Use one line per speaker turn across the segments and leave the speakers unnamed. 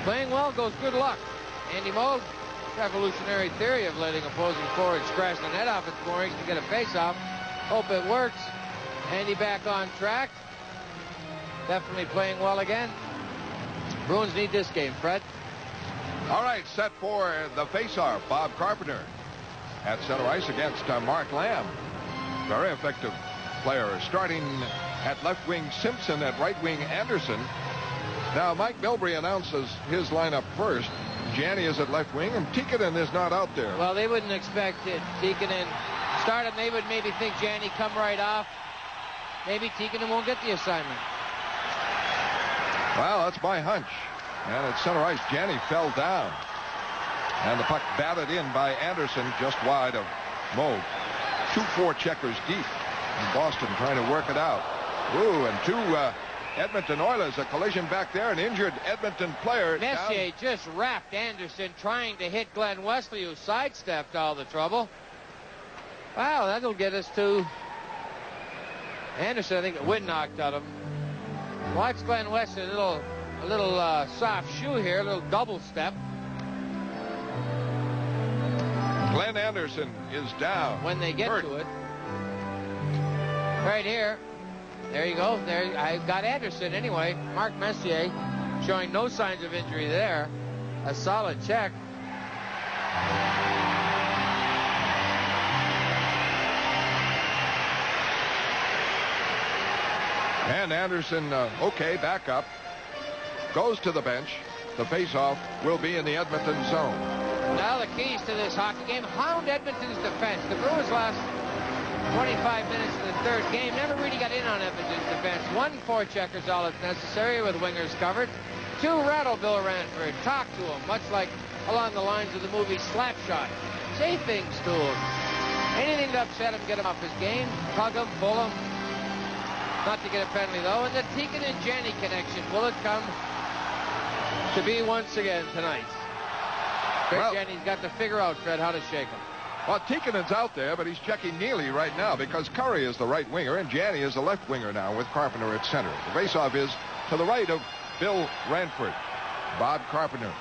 Playing well goes good luck. Andy Moog, revolutionary theory of letting opposing forwards scratch the net off its moorings to get a face-off. Hope it works. Andy back on track. Definitely playing well again. Bruins need this game, Fred.
All right, set for the face-off. Bob Carpenter at center ice against Mark Lamb. Very effective player. Starting at left wing, Simpson. At right wing, Anderson. Now, Mike Milbury announces his lineup first. Janney is at left wing, and Tikkanen is not out there.
Well, they wouldn't expect it. Tikkanen start him. They would maybe think Janney come right off. Maybe Tikkanen won't get the assignment.
Well, that's my hunch. And at center ice, Janney fell down. And the puck batted in by Anderson just wide of Moog. 2-4 checkers deep. And Boston trying to work it out. Ooh, and two Edmonton Oilers. A collision back there. An injured Edmonton player.
Messier just wrapped Anderson trying to hit Glenn Wesley, who sidestepped all the trouble. Wow, that'll get us to Anderson. I think the wind knocked out him. Watch Glenn Wesley, a little soft shoe here, a little double step.
Glenn Anderson is down.
When they get to it. Right here. There you go. There, I've got Anderson anyway. Mark Messier showing no signs of injury there. A solid check.
And Anderson, okay, back up. Goes to the bench. The face-off will be in the Edmonton zone.
Now the keys to this hockey game. Hound Edmonton's defense. The Bruins last 25 minutes of the third game never really got in on Edmonton's defense. 1 forecheck is all that's necessary with wingers covered. 2 rattle Bill Ranford. Talk to him, much like along the lines of the movie Slapshot. Say things to him. Anything to upset him, get him off his game. Hug him, pull him. Not to get a penalty, though. And the Tikkanen-Janney connection, will it come to be once again tonight? Well, Janney's got to figure out, Fred, how to shake him.
Well, Tikkanen's out there, but he's checking Neely right now because Curry is the right winger and Janney is the left winger now with Carpenter at center. The faceoff is to the right of Bill Ranford. Bob Carpenter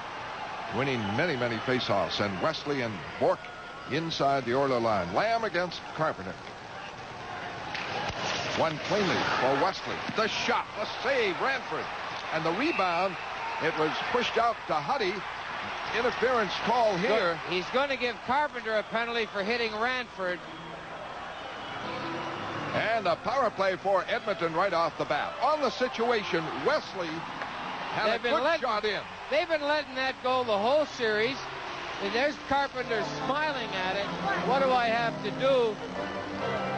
winning many, many faceoffs, and Wesley and Bourque inside the Oiler line. Lamb against Carpenter. One cleanly for Wesley. The shot, the save, Ranford. And the rebound, it was pushed out to Huddy. Interference call here.
He's going to give Carpenter a penalty for hitting Ranford.
And a power play for Edmonton right off the bat. On the situation, Wesley had a good shot in.
They've been letting that go the whole series. And there's Carpenter smiling at it. What do I have to do?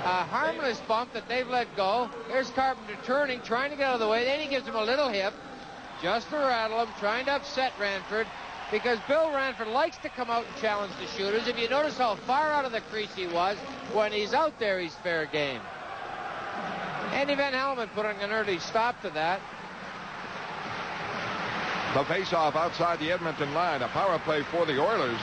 A harmless bump that they've let go. There's Carpenter turning, trying to get out of the way. Then he gives him a little hip, just to rattle him, trying to upset Ranford. Because Bill Ranford likes to come out and challenge the shooters. If you notice how far out of the crease he was, when he's out there, he's fair game. Andy Van Hellemond putting an early stop to that.
The face-off outside the Edmonton line. A power play for the Oilers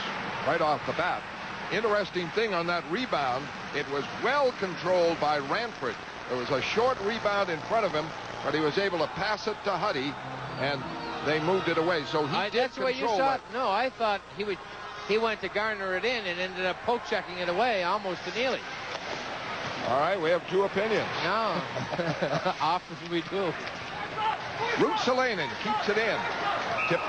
right off the bat. Interesting thing on that rebound, it was well controlled by Ranford. There was a short rebound in front of him, but he was able to pass it to Huddy, and they moved it away. So he did
that's the way you
control
saw
it.
No, I thought he went to garner it in and ended up poke checking it away almost to Neely.
All right, we have 2 opinions.
No, often we do.
Ruotsalainen keeps it in. Tipped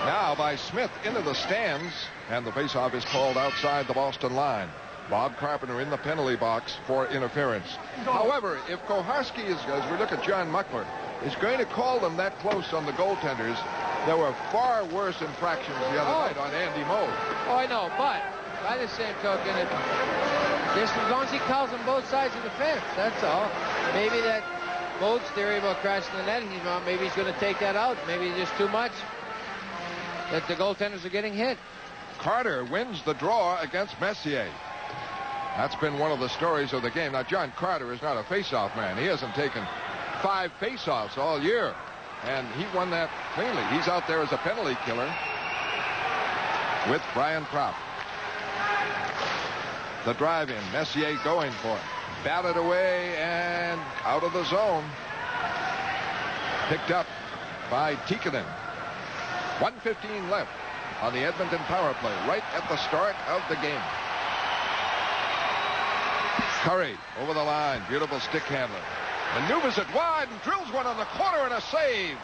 now by Smith into the stands, and the faceoff is called outside the Boston line. Bob Carpenter in the penalty box for interference. However, if Koharski is, as we look at John Muckler, is going to call them that close on the goaltenders, there were far worse infractions the other night on Andy Moog.
Oh, I know, but by the same token, just as long as he calls them both sides of the fence, that's all. Maybe that Moog's theory about crashing the net, maybe he's going to take that out. Maybe it's just too much that the goaltenders are getting hit.
Carter wins the draw against Messier. That's been one of the stories of the game. Now, John Carter is not a face-off man. He hasn't taken 5 face-offs all year, and he won that cleanly. He's out there as a penalty killer with Brian Propp. The drive-in, Messier going for it. Batted away and out of the zone. Picked up by Tikkanen. 1:15 left on the Edmonton power play, right at the start of the game. Curry over the line. Beautiful stick handler. Maneuvers it wide and drills one on the corner and a save.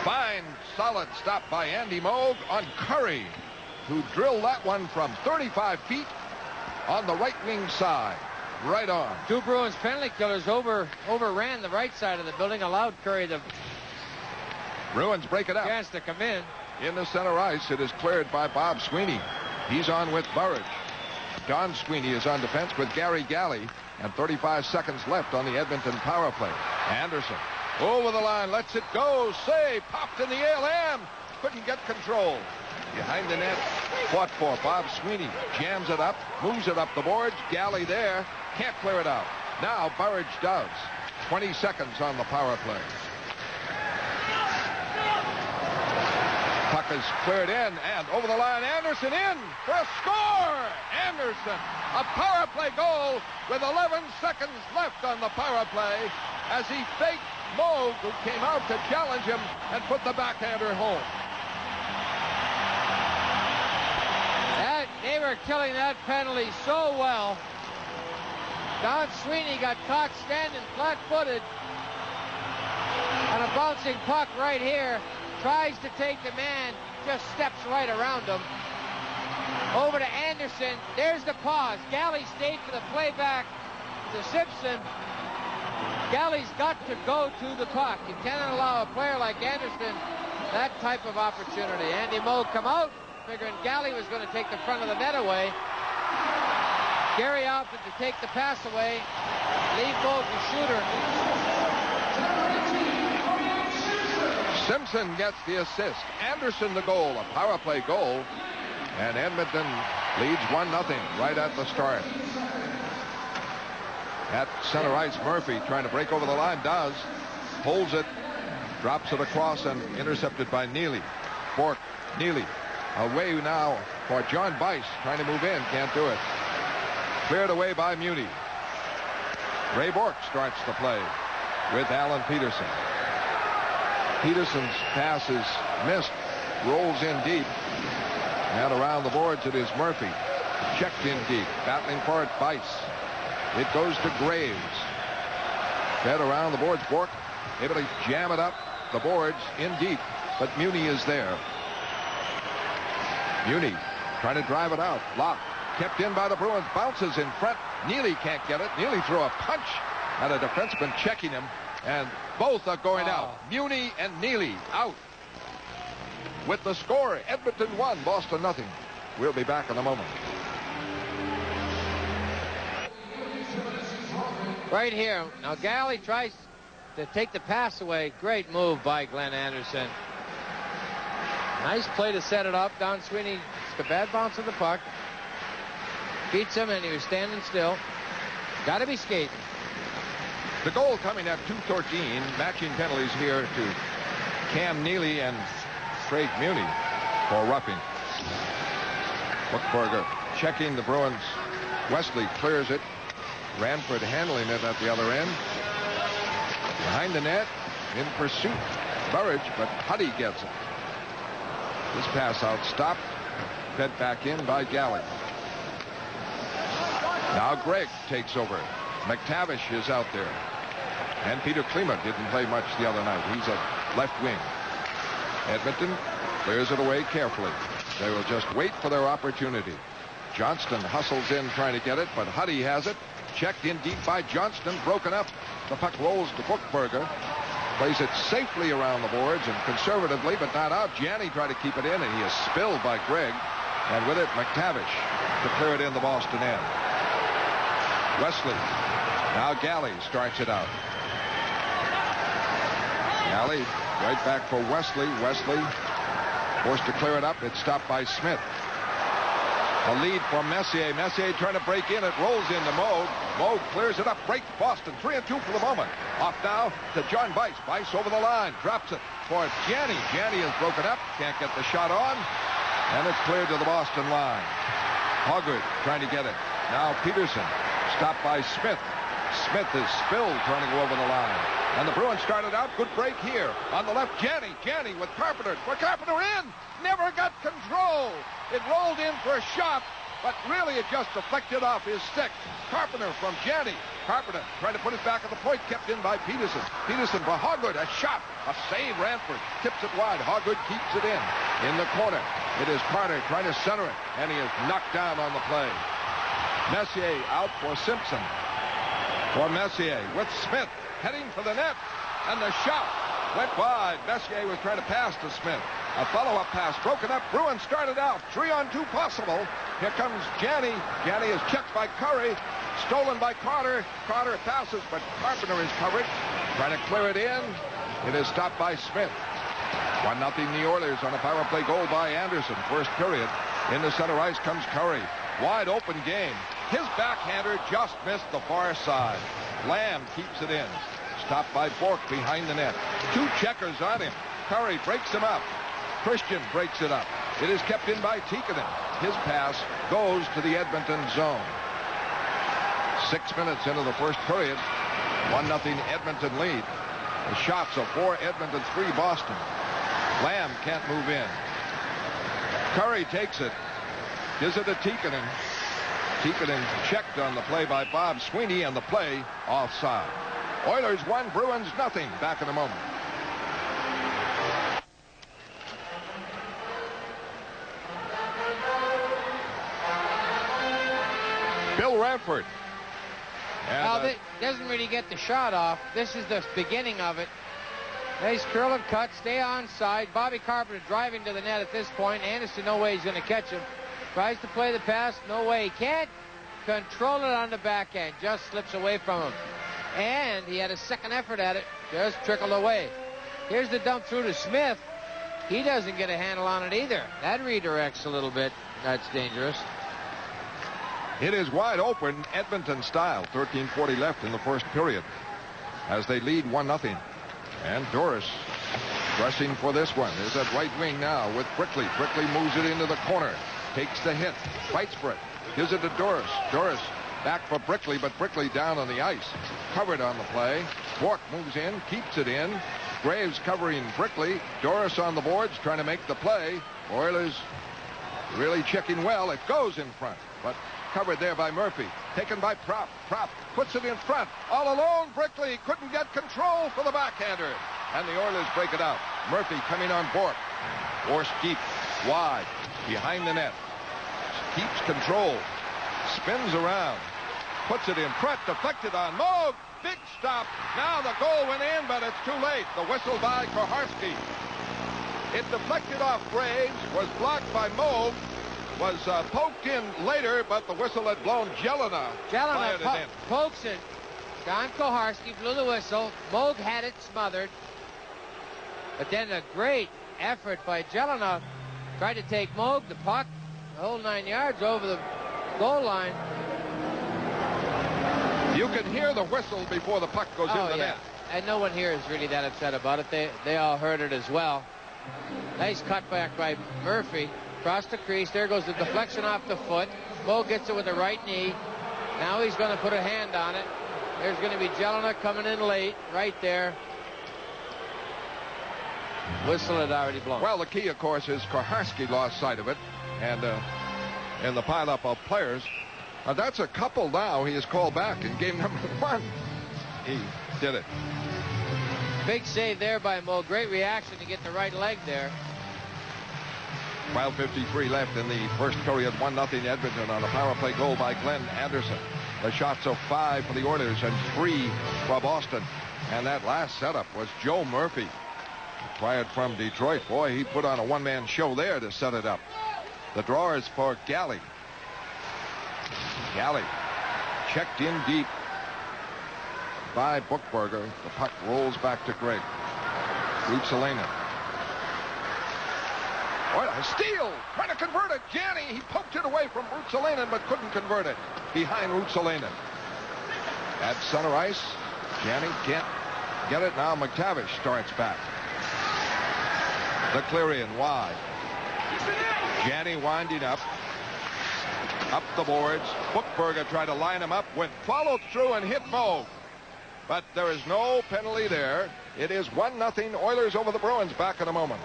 Fine, solid stop by Andy Moog on Curry, who drilled that one from 35 feet on the right wing side. Right on.
Two Bruins penalty killers overran the right side of the building, allowed Curry the
Bruins break it up.
chance to come in.
In the center ice, it is cleared by Bob Sweeney. He's on with Burridge. Don Sweeney is on defense with Gary Galley, and 35 seconds left on the Edmonton power play. Anderson over the line, lets it go. Save, popped in the ALM. Couldn't get control. Behind the net, fought for. Bob Sweeney jams it up, moves it up the boards. Galley there, can't clear it out. Now Burridge does. 20 seconds on the power play. Puck is cleared in, and over the line, Anderson in for a score! Anderson, a power play goal with 11 seconds left on the power play as he faked Moog, who came out to challenge him, and put the backhander home.
They were killing that penalty so well. Don Sweeney got caught standing flat-footed on a bouncing puck right here. Tries to take the man, just steps right around him. Over to Anderson. There's the pause. Galley stayed for the playback to Simpson. Galley's got to go to the puck. You cannot allow a player like Anderson that type of opportunity. Andy Moog come out, figuring Galley was going to take the front of the net away. Gary opted to take the pass away. Leave Moog the shooter.
Simpson gets the assist. Anderson the goal, a power play goal. And Edmonton leads 1-0 right at the start. At center ice, Murphy trying to break over the line, does. Holds it, drops it across, and intercepted by Neely. Bork, Neely. Away now for John Bice, trying to move in, can't do it. Cleared away by Muni. Ray Bork starts the play with Alan Peterson. Peterson's pass is missed, rolls in deep, and around the boards it is Murphy. Checked in deep, battling for it, Bice. It goes to Graves. Fed around the boards, Bork able to jam it up the boards in deep, but Muni is there. Muni trying to drive it out, blocked, kept in by the Bruins, bounces in front. Neely can't get it. Neely threw a punch at a defenseman checking him, and both are going out. Muni and Neely out. With the score, Edmonton 1, Boston 0. We'll be back in a moment.
Right here. Now Galley tries to take the pass away. Great move by Glenn Anderson. Nice play to set it up. Don Sweeney, it's a bad bounce of the puck. Beats him, and he was standing still. Got to be skating.
The goal coming at 2:13. Matching penalties here to Cam Neely and Craig Muni for roughing. Buchberger checking the Bruins. Wesley clears it. Ranford handling it at the other end. Behind the net, in pursuit, Burridge, but Huddy gets it. This pass out stopped, fed back in by Galley. Now Gregg takes over. McTavish is out there. And Peter Klima didn't play much the other night. He's a left wing. Edmonton clears it away carefully. They will just wait for their opportunity. Johnston hustles in trying to get it, but Huddy has it. Checked in deep by Johnston, broken up. The puck rolls to Buchberger. Plays it safely around the boards and conservatively, but not out. Janney tried to keep it in, and he is spilled by Gregg. And with it, McTavish to clear it in the Boston end. Wesley. Now Galley starts it out. Galley right back for Wesley. Wesley forced to clear it up. It's stopped by Smith. A lead for Messier. Messier trying to break in. It rolls into Moog. Moog clears it up. Breaks Boston. 3-2 for the moment. Off now to John Bice. Bice over the line. Drops it for Janney. Janney is broken up. Can't get the shot on. And it's cleared to the Boston line. Hoggard trying to get it. Now Peterson. Stopped by Smith. Smith is spilled trying to go over the line. And the Bruins started out. Good break here. On the left, Janney with Carpenter. Carpenter in. Never got control. It rolled in for a shot, but really it just deflected off his stick. Carpenter from Janney. Carpenter trying to put it back at the point. Kept in by Peterson. Peterson for Hoggood. A shot. A save. Ranford tips it wide. Hoggood keeps it in. In the corner. It is Carter trying to center it. And he is knocked down on the play. Messier out for Simpson. For Messier with Smith heading for the net. And the shot went wide. Messier was trying to pass to Smith. A follow-up pass broken up. Bruins started out. 3-on-2 possible. Here comes Janney. Janney is checked by Curry. Stolen by Carter. Carter passes, but Carpenter is covered. Trying to clear it in. It is stopped by Smith. 1-0 the Oilers on a power play goal by Anderson. First period. In the center ice comes Curry. Wide open game. His backhander just missed the far side. Lamb keeps it in. Stopped by Bourque behind the net. 2 checkers on him. Curry breaks him up. Christian breaks it up. It is kept in by Tikkanen. His pass goes to the Edmonton zone. 6 minutes into the first period. 1-0 Edmonton lead. The shots are 4 Edmonton, 3 Boston. Lamb can't move in. Curry takes it. Gives it to Tikkanen. Tikkanen checked on the play by Bob Sweeney, and the play offside. Oilers 1, Bruins nothing. Back in a moment. Bill Ranford.
Well, doesn't really get the shot off. This is the beginning of it. Nice curl and cut. Stay on side. Bobby Carpenter driving to the net at this point. Anderson, no way he's going to catch him. Tries to play the pass. No way. He can't control it on the backhand. Just slips away from him. And he had a second effort at it. Just trickled away. Here's the dump through to Smith. He doesn't get a handle on it either. That redirects a little bit. That's dangerous.
It is wide open, Edmonton style. 13:40 left in the first period as they lead 1-0. And Doris rushing for this one. There's that right wing now with Brickley. Brickley moves it into the corner. Takes the hit. Fights for it. Gives it to Doris. Doris back for Brickley, but Brickley down on the ice. Covered on the play. Bourque moves in, keeps it in. Graves covering Brickley. Doris on the boards trying to make the play. Oilers really checking well. It goes in front, but covered there by Murphy. Taken by Prop. Prop puts it in front. All alone, Brickley couldn't get control for the backhander. And the Oilers break it out. Murphy coming on Bourque. Forced deep. Wide. Behind the net. Keeps control. Spins around. Puts it in front. Deflected on Moog. Big stop. Now the goal went in, but it's too late. The whistle by Koharski. It deflected off Graves. Was blocked by Moog. Was poked in later, but the whistle had blown. Jelena fired it in.
Pokes it. Don Koharski blew the whistle. Moog had it smothered. But then a great effort by Jelena. Tried to take Moog, the puck, the whole 9 yards over the goal line.
You can hear the whistle before the puck goes in the net.
And no one here is really that upset about it. They all heard it as well. Nice cutback by Murphy. Across the crease. There goes the deflection off the foot. Moog gets it with the right knee. Now he's going to put a hand on it. There's going to be Jelena coming in late. Right there. Whistle had already blown.
Well, the key, of course, is Koharski lost sight of it. And in the pileup of players. That's a couple now. He is called back in game number 1. He did it.
Big save there by Moog. Great reaction to get the right leg there.
12:53 left in the first period. 1-0 Edmonton on a power play goal by Glenn Anderson. The shots are 5 for the Oilers and 3 for Boston. And that last setup was Joe Murphy. Acquired from Detroit. Boy, he put on a one-man show there to set it up. The draw is for Galley. Galley checked in deep by Buchberger. The puck rolls back to Gregg. Ruotsalainen. A steal, trying to convert it. Janney, he poked it away from Ruotsalainen, but couldn't convert it. Behind Ruotsalainen. At center ice, Janney can't get it. Now McTavish starts back. The clear in wide. Janney winding up. Up the boards. Buchberger tried to line him up. Went followed through and hit Moog. but there is no penalty there. It is 1-0 Oilers over the Bruins. Back in a moment.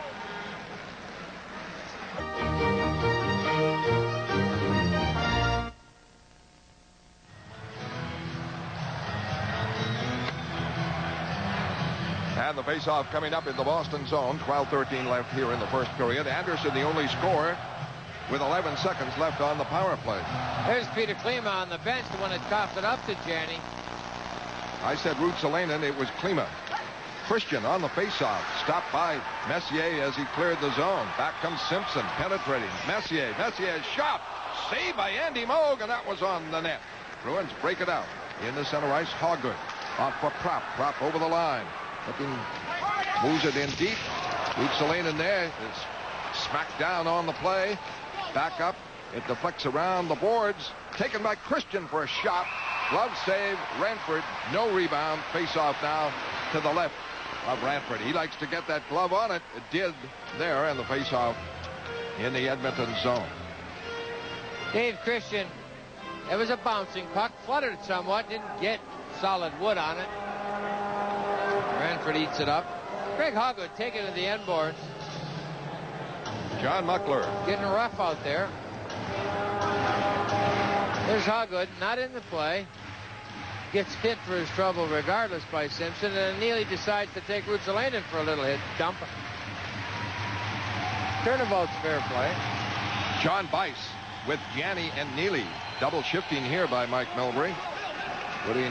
And the faceoff coming up in the Boston zone. 12:13 left here in the first period. Anderson, the only scorer, with 11 seconds left on the power play.
There's Peter Klima on the bench, the one that coughed it up to Janney.
I said Ruotsalainen. It was Klima. Christian on the faceoff. Stopped by Messier as he cleared the zone. Back comes Simpson, penetrating. Messier's shot. Saved by Andy Moog, and that was on the net. Bruins break it out. In the center ice, Hoggood. Off for Prop. Prop over the line. Looking, moves it in deep. Ruotsalainen there is smacked down on the play. Back up. It deflects around the boards. Taken by Christian for a shot. Glove save. Ranford. No rebound. Face-off now to the left of Ranford. He likes to get that glove on it. It did there, and the face-off in the Edmonton zone.
Dave Christian, it was a bouncing puck. Fluttered somewhat. Didn't get solid wood on it. Ranford eats it up. Greg Hoggood taking it to the end boards.
John Muckler.
Getting rough out there. There's Hoggood, not in the play. Gets hit for his trouble regardless by Simpson, and then Neely decides to take Ruotsalainen for a little hit. Dump it. Turnabout's fair play.
John Bice with Janney and Neely. Double shifting here by Mike Milbury. Putting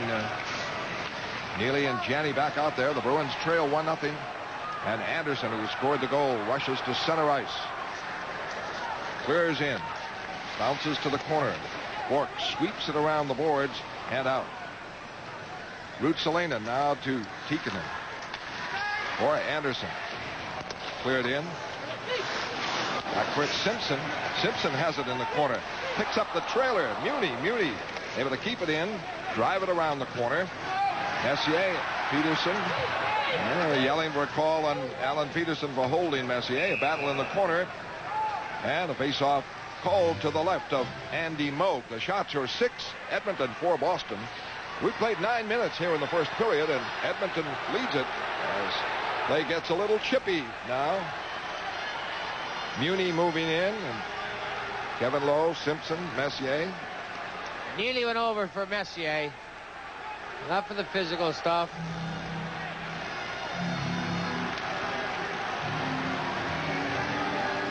Neely and Janney back out there. The Bruins trail 1-0. And Anderson, who scored the goal, rushes to center ice. Clears in. Bounces to the corner. Bork sweeps it around the boards and out. Ruotsalainen now to Tikkanen. For Anderson. Cleared in. Back for it, Simpson. Simpson has it in the corner. Picks up the trailer. Muni able to keep it in. Drive it around the corner. Messier, Peterson. Yelling for a call on Alan Peterson for holding Messier. A battle in the corner. And a face-off called to the left of Andy Moog. The shots are 6. Edmonton 4 Boston. We've played 9 minutes here in the first period, and Edmonton leads it as play gets a little chippy now. Muni moving in, and Kevin Lowe, Simpson, Messier.
Neely went over for Messier. Enough of the physical stuff.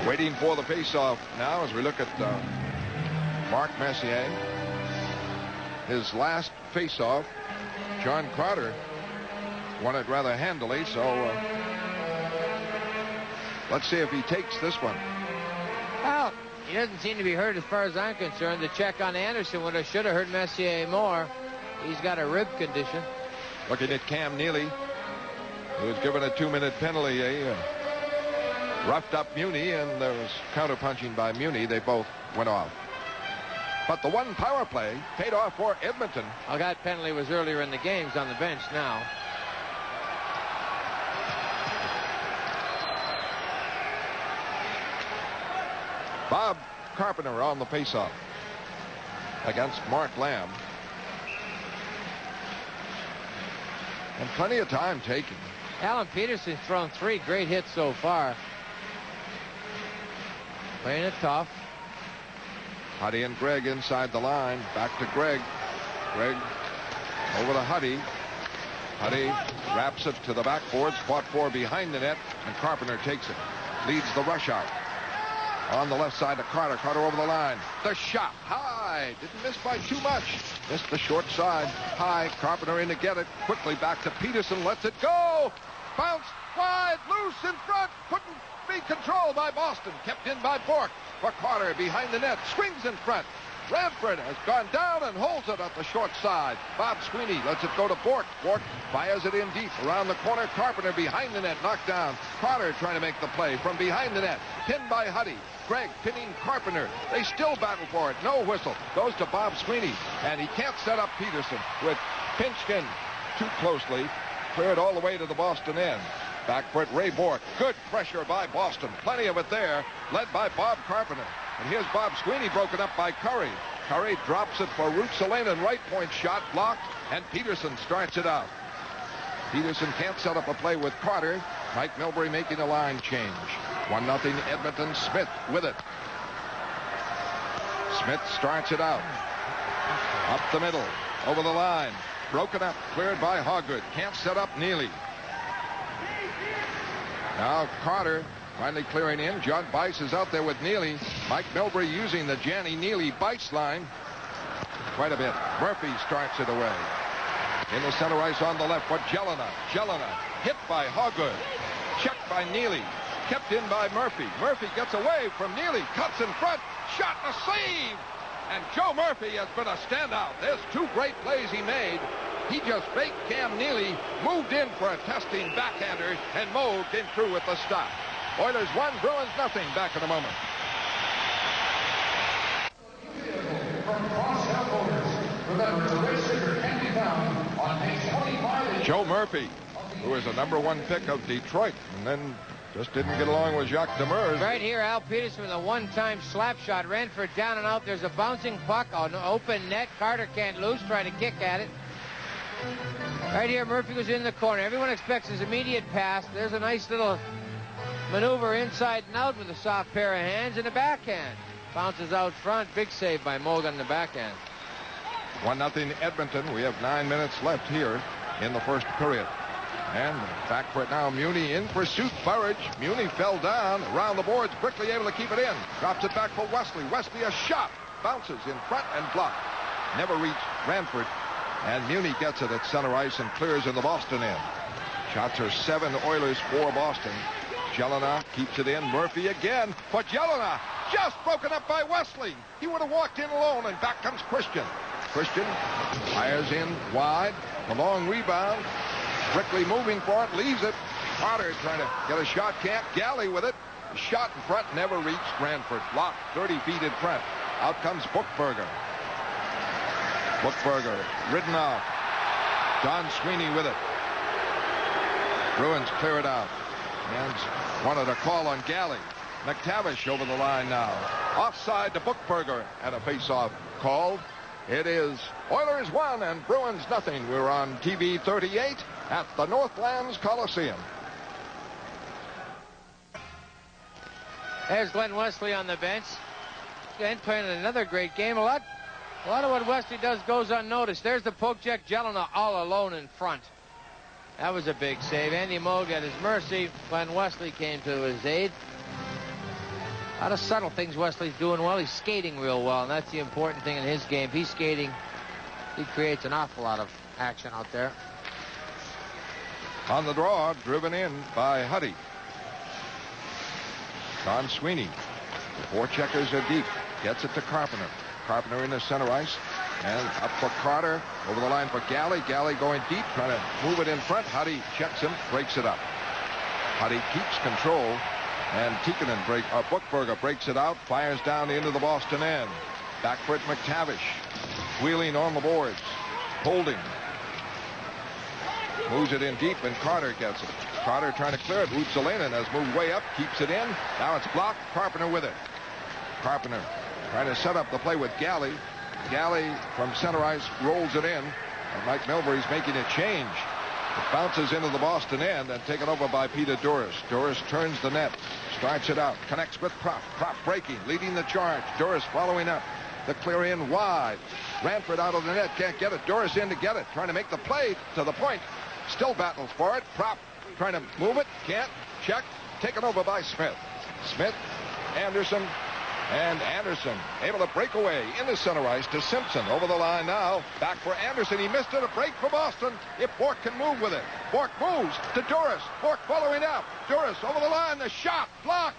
Waiting for the face-off now as we look at Mark Messier. His last face-off, John Crowder won it rather handily, so let's see if he takes this one.
Well, he doesn't seem to be hurt as far as I'm concerned. The check on Anderson would have should have hurt Messier more. He's got a rib condition.
Looking at Cam Neely, who was given a 2-minute penalty. Roughed up Muni, and there was counterpunching by Muni. They both went off. But the one power play paid off for Edmonton.
Oh, that penalty was earlier in the game. He's on the bench now.
Bob Carpenter on the faceoff against Mark Lamb. And plenty of time taken.
Alan Peterson's thrown 3 great hits so far. Playing it tough.
Huddy and Gregg inside the line. Back to Gregg. Gregg over to Huddy. Huddy wraps it to the backboards. Fought for behind the net, and Carpenter takes it. Leads the rush out. On the left side to Carter. Carter over the line. The shot. High. Didn't miss by too much. Missed the short side. High. Carpenter in to get it. Quickly back to Peterson. Lets it go. Bounce wide. Loose in front. Couldn't be controlled by Boston. Kept in by Bork. For Carter behind the net. Swings in front. Ranford has gone down and holds it at the short side. Bob Sweeney lets it go to Bork. Bork fires it in deep. Around the corner. Carpenter behind the net. Knocked down. Carter trying to make the play from behind the net. Pinned by Huddy. Gregg pinning Carpenter. They still battle for it. No whistle. Goes to Bob Sweeney. And he can't set up Peterson with pinched in too closely. Cleared all the way to the Boston end. Back for it, Ray Bork. Good pressure by Boston. Plenty of it there. Led by Bob Carpenter. And here's Bob Sweeney broken up by Curry. Curry drops it for Ruotsalainen. Right point shot blocked. And Peterson starts it out. Peterson can't set up a play with Carter. Mike Milbury making a line change. 1-0 Edmonton. Smith with it. Smith starts it out. Up the middle. Over the line. Broken up. Cleared by Hoggood. Can't set up Neely. Now Carter finally clearing in. John Bice is out there with Neely. Mike Milbury using the Janny Neely Bice line quite a bit. Murphy starts it away. In the center ice on the left for Jelena. Jelena hit by Hoggood. Checked by Neely. Kept in by Murphy. Murphy gets away from Neely. Cuts in front. Shot and a save. And Joe Murphy has been a standout. There's 2 great plays he made. He just faked Cam Neely, moved in for a testing backhander, and Moe came through with the stop. Oilers 1, Bruins nothing. Back in a moment. Joe Murphy, who is a #1 pick of Detroit, and then just didn't get along with Jacques Demers.
Right here, Al Peterson with a one-time slap shot. Ranford down and out. There's a bouncing puck on open net. Carter can't lose, trying to kick at it. Right here, Murphy was in the corner. Everyone expects his immediate pass. There's a nice little maneuver inside and out with a soft pair of hands and a backhand. Bounces out front. Big save by Moe on the backhand.
1-0 Edmonton. We have 9 minutes left here in the first period. And back for it now. Muni in pursuit. Burridge. Muni fell down around the boards. Quickly able to keep it in. Drops it back for Wesley. Wesley a shot. Bounces in front and blocked. Never reached Ranford. And Muni gets it at center ice and clears in the Boston end. Shots are 7 Oilers, 4 Boston. Jelena keeps it in. Murphy again for Jelena. Just broken up by Wesley. He would have walked in alone, and back comes Christian. Christian fires in wide. The long rebound. Quickly moving for it. Leaves it. Carter trying to get a shot. Can't. Galley with it. Shot in front. Never reached Ranford. Blocked 30 feet in front. Out comes Buchberger. Buchberger ridden off. Don Sweeney with it. Bruins clear it out. And wanted a call on Galley. McTavish over the line now. Offside to Buchberger. And a face-off called. It is Oilers 1 and Bruins nothing. We're on TV 38 at the Northlands Coliseum.
There's Glenn Wesley on the bench. Glenn playing another great game. A lot of what Wesley does goes unnoticed. There's the poke check. Jelena all alone in front. That was a big save. Andy Moe got his mercy. Glenn Wesley came to his aid. A lot of subtle things Wesley's doing well. He's skating real well, and that's the important thing in his game. If he's skating, he creates an awful lot of action out there.
On the draw, driven in by Huddy. Don Sweeney. The 4 checkers are deep. Gets it to Carpenter. Carpenter in the center ice. And up for Carter. Over the line for Galley. Galley going deep, trying to move it in front. Huddy checks him, breaks it up. Huddy keeps control. And Buchberger breaks it out, fires down into the Boston end. Back for it, McTavish. Wheeling on the boards. Holding. Moves it in deep, and Carter gets it. Carter trying to clear it. Rutsalainen has moved way up, keeps it in. Now it's blocked. Carpenter with it. Carpenter trying to set up the play with Galley. Galley from center ice rolls it in. And Mike Milbury's making a change. It bounces into the Boston end and taken over by Peter Duras. Duras turns the net, starts it out, connects with Prop. Prop breaking, leading the charge. Duras following up. The clear in wide. Ranford out of the net, can't get it. Duras in to get it, trying to make the play to the point. Still battles for it. Prop trying to move it, can't. Check, taken over by Smith. Smith, Anderson, and Anderson able to break away in the center ice to Simpson. Over the line now. Back for Anderson. He missed it. A break for Boston. If Bork can move with it. Bork moves to Duras. Bork following up. Duras over the line. The shot blocked.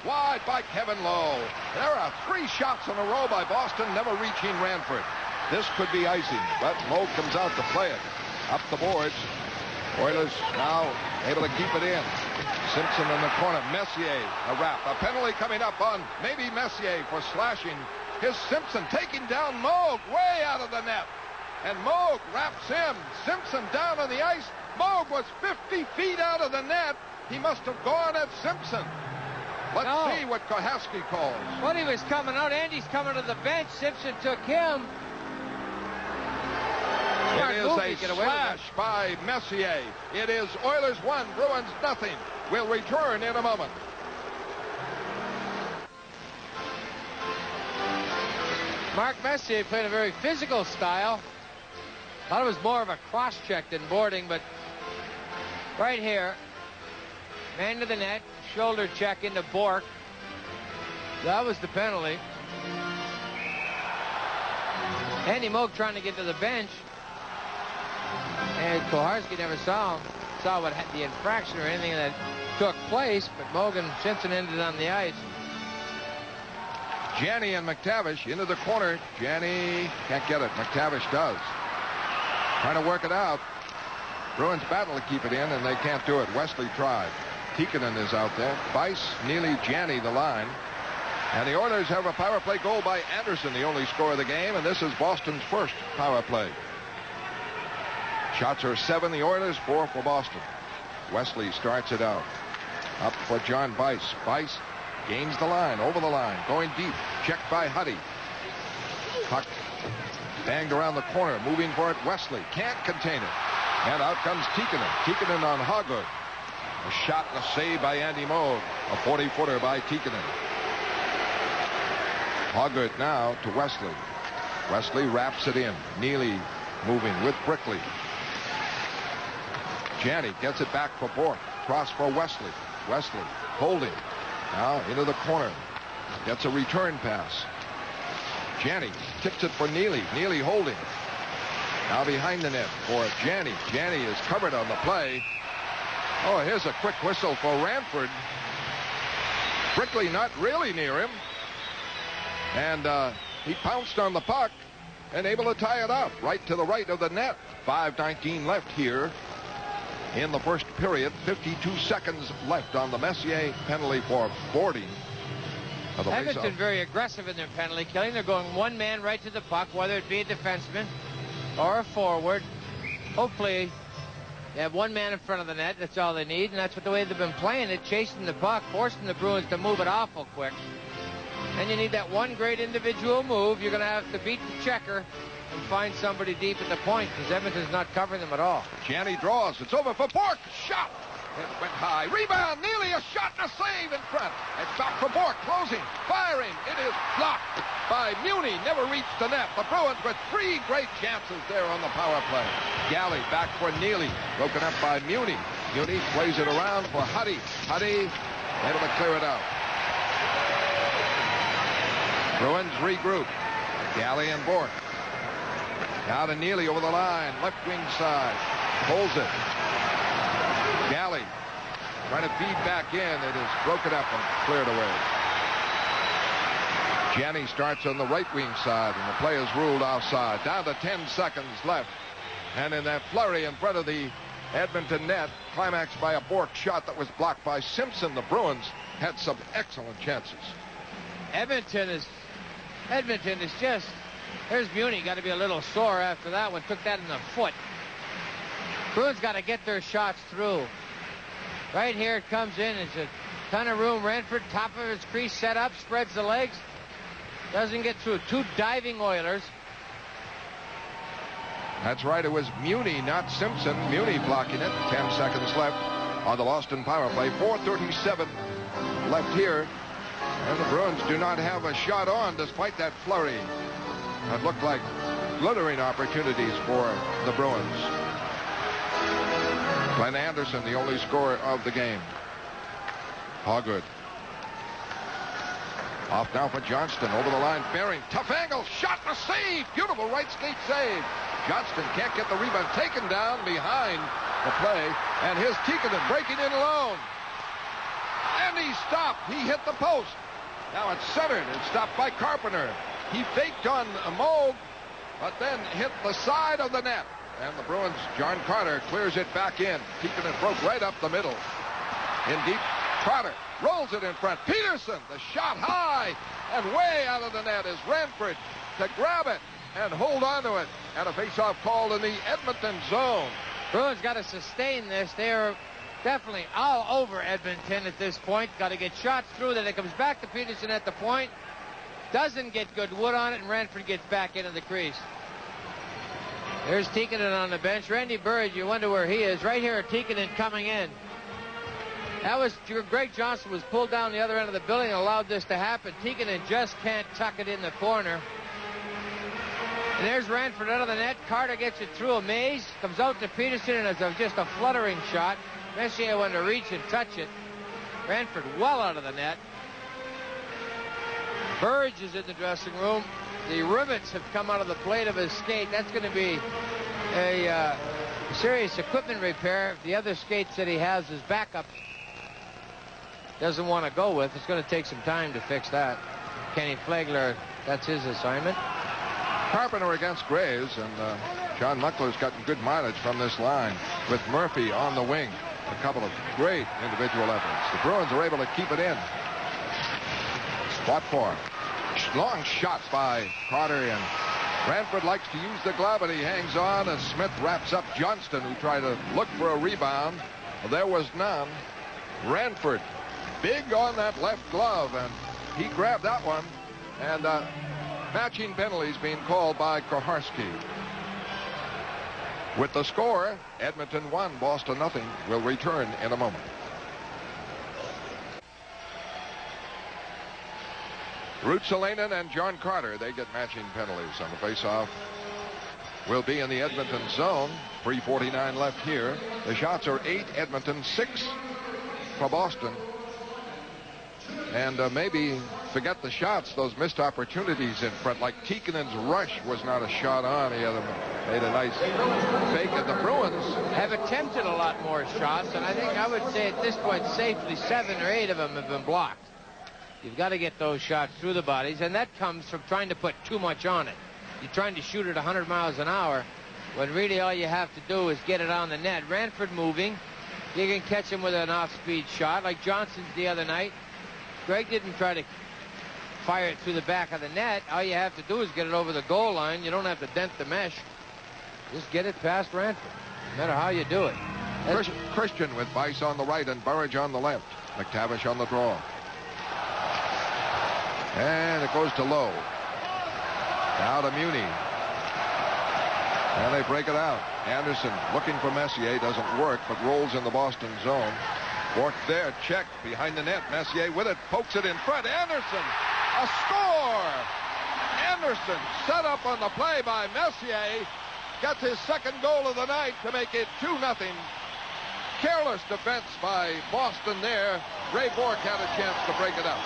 Wide by Kevin Lowe. There are 3 shots in a row by Boston, never reaching Ranford. This could be icing, but Lowe comes out to play it. Up the boards. Oilers now able to keep it in. Simpson in the corner. Messier, a wrap. A penalty coming up on maybe Messier for slashing. Here's Simpson taking down Moog way out of the net. And Moog wraps him. Simpson down on the ice. Moog was 50 feet out of the net. He must have gone at Simpson. Let's see what Kohaski calls.
When he was coming out, Andy's coming to the bench. Simpson took him. Smart
It is
move
a
to get away with
slash by Messier. It is Oilers 1, Bruins nothing. We'll return in a moment.
Mark Messier played a very physical style. Thought it was more of a cross-check than boarding, but right here, man to the net, shoulder check into Bork. That was the penalty. Andy Moog trying to get to the bench, and Koharski never saw what the infraction or anything that took place, but Moog and Simpson ended on the ice.
Janney and McTavish into the corner. Janney can't get it. McTavish does. Trying to work it out. Bruins battle to keep it in, and they can't do it. Wesley tried. Tikkanen is out there. Weiss, Neely, Janney the line. And the Oilers have a power play goal by Anderson, the only score of the game, and this is Boston's first power play. Shots are 7, the Oilers, 4 for Boston. Wesley starts it out. Up for John Weiss. Weiss gains the line, over the line, going deep. Checked by Huddy. Puck banged around the corner, moving for it. Wesley can't contain it. And out comes Tikkanen. Tikkanen on Hoggood. A shot and a save by Andy Moog. A 40-footer by Tikkanen. Hoggood now to Wesley. Wesley wraps it in. Neely moving with Brickley. Janney gets it back for Bork. Cross for Wesley. Wesley holding. Now into the corner. Gets a return pass. Janney tips it for Neely. Neely holding. Now behind the net for Janney. Janney is covered on the play. Oh, here's a quick whistle for Ranford. Brickley not really near him. And he pounced on the puck and able to tie it up right to the right of the net. 5:19 left here in the first period. 52 seconds left on the Messier penalty for boarding.
Edmonton very aggressive in their penalty killing. They're going one man right to the puck, whether it be a defenseman or a forward. Hopefully they have one man in front of the net. That's all they need, and that's what the way they've been playing it, chasing the puck, forcing the Bruins to move it awful quick. And you need that one great individual move. You're going to have to beat the checker and find somebody deep at the point, because Edmonton's not covering them at all.
Janney draws. It's over for Bork. Shot. It went high. Rebound. Neely a shot and a save in front. It's back for Bork. Closing. Firing. It is blocked by Muni. Never reached the net. The Bruins with 3 great chances there on the power play. Galley back for Neely. Broken up by Muni. Muni plays it around for Huddy. Huddy able to clear it out. Bruins regroup. Galley and Bork. Now to Neely over the line. Left wing side. Holds it. Galley trying to feed back in. It is broken up and cleared away. Janney starts on the right wing side, and the play is ruled offside. Down to 10 seconds left. And in that flurry in front of the Edmonton net, climaxed by a Bork shot that was blocked by Simpson, the Bruins had some excellent chances.
Edmonton is just, there's Muni, got to be a little sore after that one. Took that in the foot. Bruins got to get their shots through. Right here it comes in. It's a ton of room. Ranford, top of his crease, set up, spreads the legs. Doesn't get through. 2 diving Oilers.
That's right. It was Muni, not Simpson. Muni blocking it. 10 seconds left on the Boston power play. 4:37 left here. And the Bruins do not have a shot on despite that flurry. That looked like glittering opportunities for the Bruins. Glenn Anderson, the only scorer of the game. Hoggood. Off now for Johnston. Over the line, bearing. Tough angle. Shot and a save. Beautiful right skate save. Johnston can't get the rebound. Taken down behind the play. And here's Tikkanen breaking in alone. And he stopped. He hit the post. Now it's centered and stopped by Carpenter. He faked on Moog, but then hit the side of the net. And the Bruins, John Carter, clears it back in. Tikkanen broke right up the middle. In deep, Carter rolls it in front. Peterson, the shot high and way out of the net is Ranford to grab it and hold on to it. And a faceoff called in the Edmonton zone.
Bruins got to sustain this. They are definitely all over Edmonton at this point. Got to get shots through. Then it comes back to Peterson at the point. Doesn't get good wood on it, and Ranford gets back into the crease. There's Tikkanen on the bench. Randy Burridge, you wonder where he is. Right here, Tikkanen coming in. That was Greg Johnson was pulled down the other end of the building and allowed this to happen. Tikkanen just can't tuck it in the corner. And there's Ranford out of the net. Carter gets it through a maze. Comes out to Peterson, and it's just a fluttering shot. Messier went to reach and touch it. Ranford well out of the net. Burridge is in the dressing room. The rivets have come out of the plate of his skate. That's going to be a serious equipment repair. The other skates that he has as backup doesn't want to go with. It's going to take some time to fix that. Kenny Flagler, that's his assignment.
Carpenter against Graves, and John Muckler's gotten good mileage from this line with Murphy on the wing. A couple of great individual efforts. The Bruins are able to keep it in. Spot for him. Long shots by Carter, and Ranford likes to use the glove, and he hangs on, and Smith wraps up Johnston, who tried to look for a rebound. Well, there was none. Ranford big on that left glove, and he grabbed that one, and matching penalties being called by Koharski. With the score, Edmonton 1, Boston 0. Will return in a moment. Ruotsalainen and John Carter, they get matching penalties on the faceoff. Will be in the Edmonton zone. 3:49 left here. The shots are 8 Edmonton, 6 for Boston. And maybe forget the shots, those missed opportunities in front. Like Tikkanen's rush was not a shot on. He made a nice fake, and the Bruins
have attempted a lot more shots, and I think I would say at this point safely 7 or 8 of them have been blocked. You've got to get those shots through the bodies, and that comes from trying to put too much on it. You're trying to shoot at 100 miles an hour, when really all you have to do is get it on the net. Ranford moving. You can catch him with an off-speed shot like Johnson's the other night. Greg didn't try to fire it through the back of the net. All you have to do is get it over the goal line. You don't have to dent the mesh. Just get it past Ranford, no matter how you do it.
Christian with Weiss on the right and Burridge on the left. McTavish on the draw. And it goes to Lowe. Now to Muni. And they break it out. Anderson looking for Messier. Doesn't work, but rolls in the Boston zone. Bork there, check behind the net. Messier with it, pokes it in front. Anderson, a score! Anderson set up on the play by Messier. Gets his second goal of the night to make it 2-0. Careless defense by Boston there. Ray Bork had a chance to break it up.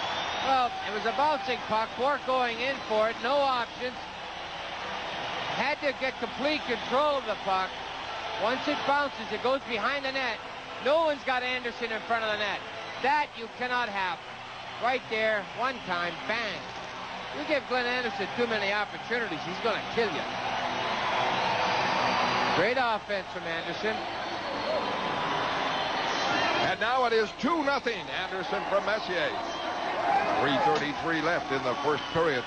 Well, it was a bouncing puck. Bork going in for it. No options. Had to get complete control of the puck. Once it bounces, it goes behind the net. No one's got Anderson in front of the net. That you cannot have. Right there, one time, bang. You give Glenn Anderson too many opportunities, he's going to kill you. Great offense from Anderson.
And now it is 2-0. Anderson from Messier. 3:33 left in the first period.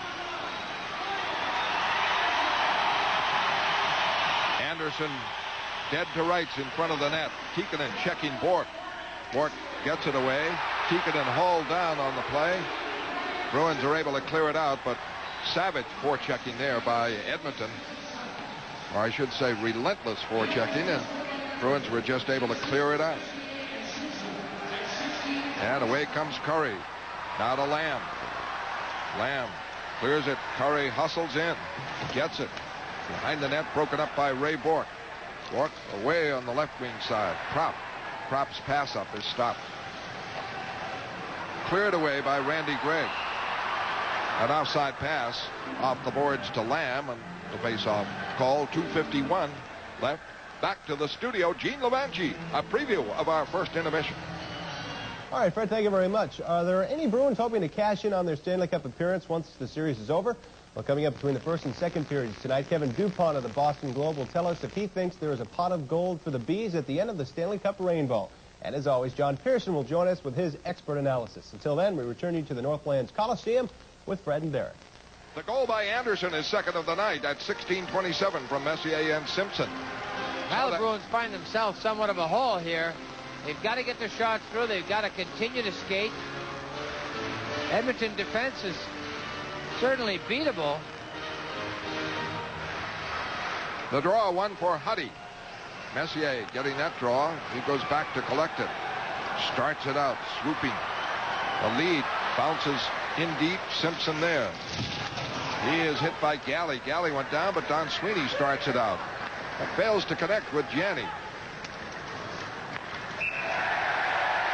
Anderson dead to rights in front of the net. Tikkanen checking Bork. Bork gets it away. Tikkanen hauled down on the play. Bruins are able to clear it out, but savage forechecking there by Edmonton. Or I should say relentless forechecking, and Bruins were just able to clear it out. And away comes Curry. Now to Lamb. Lamb clears it. Curry hustles in. Gets it. Behind the net, broken up by Ray Bork. Bork away on the left wing side. Prop's pass up is stopped. Cleared away by Randy Gregg. An offside pass off the boards to Lamb, and the face-off call. 2:51 left. Back to the studio. Gene Levanchi, a preview of our first intermission.
All right, Fred, thank you very much. Are there any Bruins hoping to cash in on their Stanley Cup appearance once the series is over? Well, coming up between the first and second periods tonight, Kevin Dupont of the Boston Globe will tell us if he thinks there is a pot of gold for the Bees at the end of the Stanley Cup rainbow. And as always, John Pearson will join us with his expert analysis. Until then, we return you to the Northlands Coliseum with Fred and Derek.
The goal by Anderson is second of the night at 16:27 from Messier and Simpson.
Now the Bruins find themselves somewhat of a hole here. They've got to get their shots through. They've got to continue to skate. Edmonton defense is certainly beatable.
The draw, one for Huddy. Messier getting that draw. He goes back to collect it. Starts it out, swooping. The lead bounces in deep. Simpson there. He is hit by Galley. Galley went down, but Don Sweeney starts it out. But fails to connect with Janney.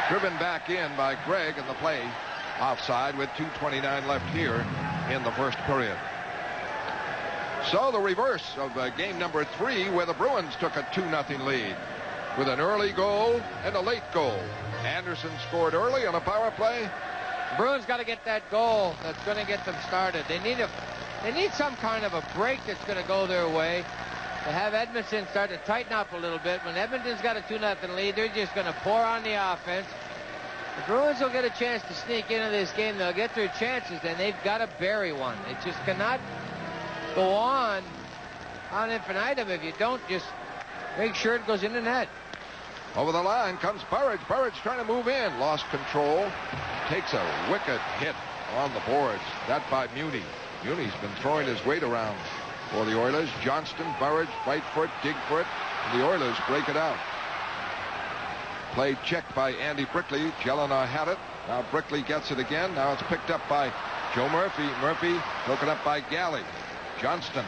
Driven back in by Gregg, and the play offside with 2:29 left here in the first period. So the reverse of game number 3, where the Bruins took a 2-0 lead with an early goal and a late goal. Anderson scored early on a power play.
Bruins got to get that goal that's going to get them started. They need some kind of a break that's going to go their way. To have Edmonton start to tighten up a little bit. When Edmonton's got a 2-0 lead, they're just going to pour on the offense. The Bruins will get a chance to sneak into this game. They'll get their chances, and they've got to bury one. It just cannot go on infinitum if you don't just make sure it goes in the net.
Over the line comes Burridge. Burridge trying to move in. Lost control. Takes a wicked hit on the boards. That by Muni. Muni's been throwing his weight around for the Oilers. Johnston, Burridge, right foot, dig foot. And the Oilers break it out. Play checked by Andy Brickley. Jelena had it. Now Brickley gets it again. Now it's picked up by Joe Murphy. Murphy broken up by Galley. Johnston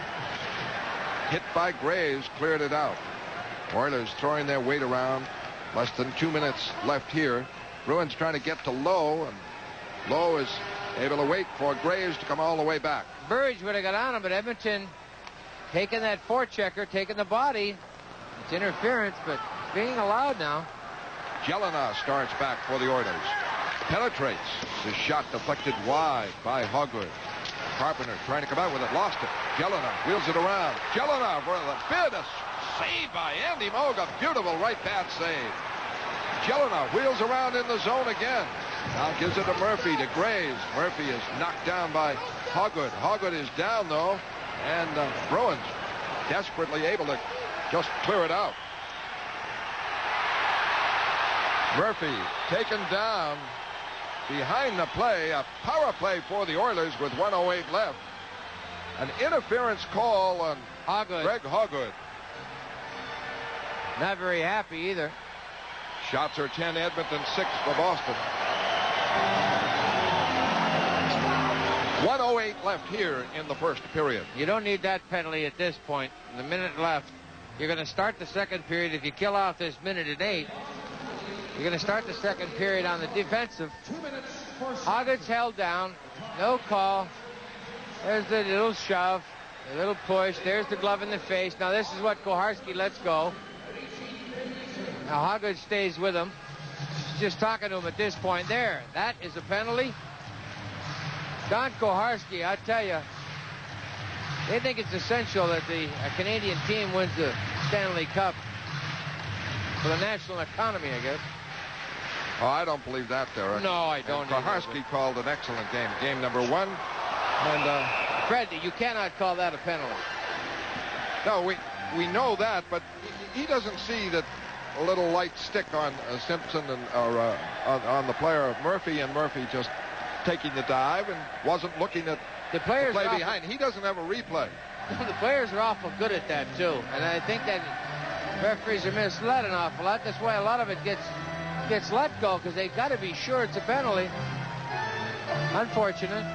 hit by Graves. Cleared it out. Oilers throwing their weight around. Less than 2 minutes left here. Bruins trying to get to Lowe, and Lowe is able to wait for Graves to come all the way back.
Burridge would have got on him, but Edmonton taking that forechecker, taking the body. It's interference, but being allowed now.
Jelena starts back for the Oilers. Penetrates. The shot deflected wide by Hogwood. Carpenter trying to come out with it. Lost it. Jelena wheels it around. Jelena for the bid. A save by Andy Moog. Beautiful right bat save. Jelena wheels around in the zone again. Now gives it to Murphy, to Graves. Murphy is knocked down by Hogwood. Hogwood is down, though. And Bruins desperately able to just clear it out. Murphy taken down behind the play. A power play for the Oilers with 1:08 left. An interference call on
Hogwood.
Greg Hogwood.
Not very happy either.
Shots are 10, Edmonton 6 for Boston. 1:08 left here in the first period.
You don't need that penalty at this point. The minute left. You're going to start the second period. If you kill off this minute and 8, you're going to start the second period on the defensive. Hoggood's held down. No call. There's the little shove. A little push. There's the glove in the face. Now this is what Koharski lets go. Now Hoggood stays with him. He's just talking to him at this point. There. That is a penalty. Don Koharski, I tell you, they think it's essential that a Canadian team wins the Stanley Cup for the national economy, I guess.
Oh, I don't believe that, Derek.
No, I don't.
Koharski called an excellent game. Game number 1. And
Fred, you cannot call that a penalty.
No, we know that, but he doesn't see that a little light stick on Simpson and on the player of Murphy, and Murphy just taking the dive and wasn't looking at
the play
behind. He doesn't have a replay.
The players are awful good at that too, and I think that referees are misled an awful lot. That's why a lot of it gets let go, because they've got to be sure it's a penalty. Unfortunate.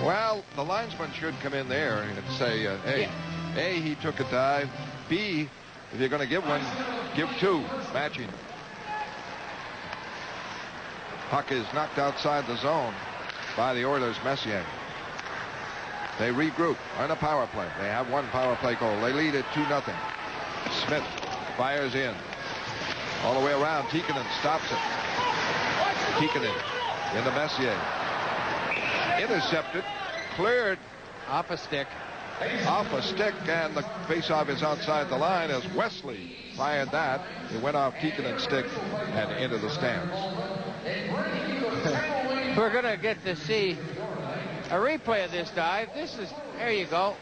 Well, the linesman should come in there and say, hey, A, he took a dive. B, if you're going to give one, give 2, matching. Puck is knocked outside the zone by the Oilers' Messier. They regroup on a power play. They have one power play goal. They lead at 2-0. Smith fires in. All the way around. Tikkanen stops it. Tikkanen into Messier. Intercepted. Cleared.
Off a stick.
Off a stick, and the faceoff is outside the line as Wesley fired that. It went off Tikkanen's stick and into the stands.
We're going to get to see a replay of this dive. There you go.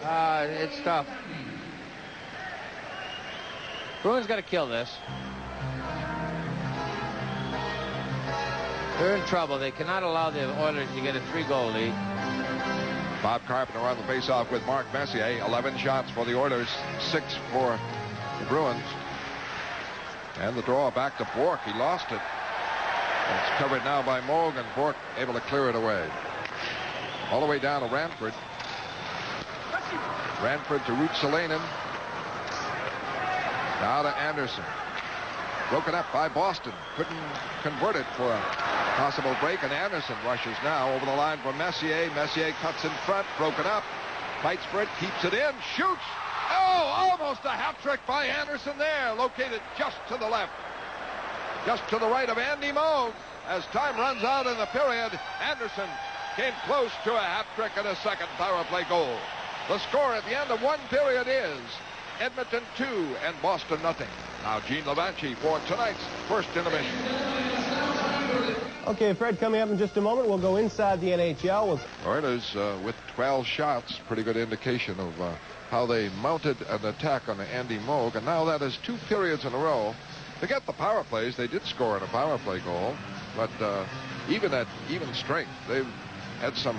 It's tough. Bruins got to kill this. They're in trouble. They cannot allow the Oilers to get a 3-goal lead.
Bob Carpenter on the faceoff with Mark Messier. 11 shots for the Oilers, 6 for the Bruins. And the draw back to Bork. He lost it. It's covered now by Moog, and Bork able to clear it away. All the way down to Ranford. Ranford to Ruotsalainen. Now to Anderson. Broken up by Boston. Couldn't convert it for a possible break, and Anderson rushes now over the line for Messier. Messier cuts in front, broken up, fights for it, keeps it in, shoots. Oh, almost a hat trick by Anderson there, located just to the left. Just to the right of Andy Moog. As time runs out in the period, Anderson came close to a hat trick and a second power play goal. The score at the end of one period is Edmonton 2 and Boston nothing. Now Gene Levanchi for tonight's first intermission.
Okay, Fred, coming up in just a moment, we'll go inside the NHL.
Oilers with 12 shots, pretty good indication of how they mounted an attack on Andy Moog, and now that is 2 periods in a row. Forget the power plays. They did score on a power play goal, but even at even strength, they've had some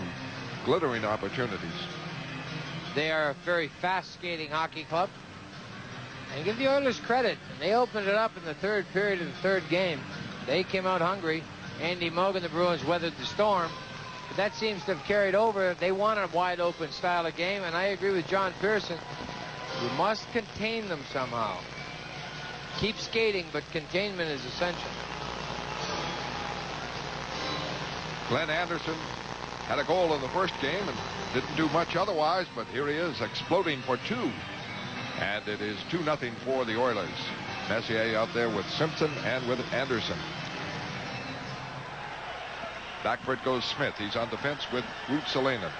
glittering opportunities.
They are a very fast skating hockey club. And give the Oilers credit. And they opened it up in the third period of the third game. They came out hungry. Andy Moog and the Bruins weathered the storm. But that seems to have carried over. They want a wide open style of game. And I agree with John Pearson. You must contain them somehow. Keep skating, but containment is essential.
Glenn Anderson had a goal in the first game and didn't do much otherwise, but here he is exploding for 2. And it is 2-0 for the Oilers. Messier out there with Simpson and with Anderson. Backward goes Smith. He's on defense with Ruotsalainen.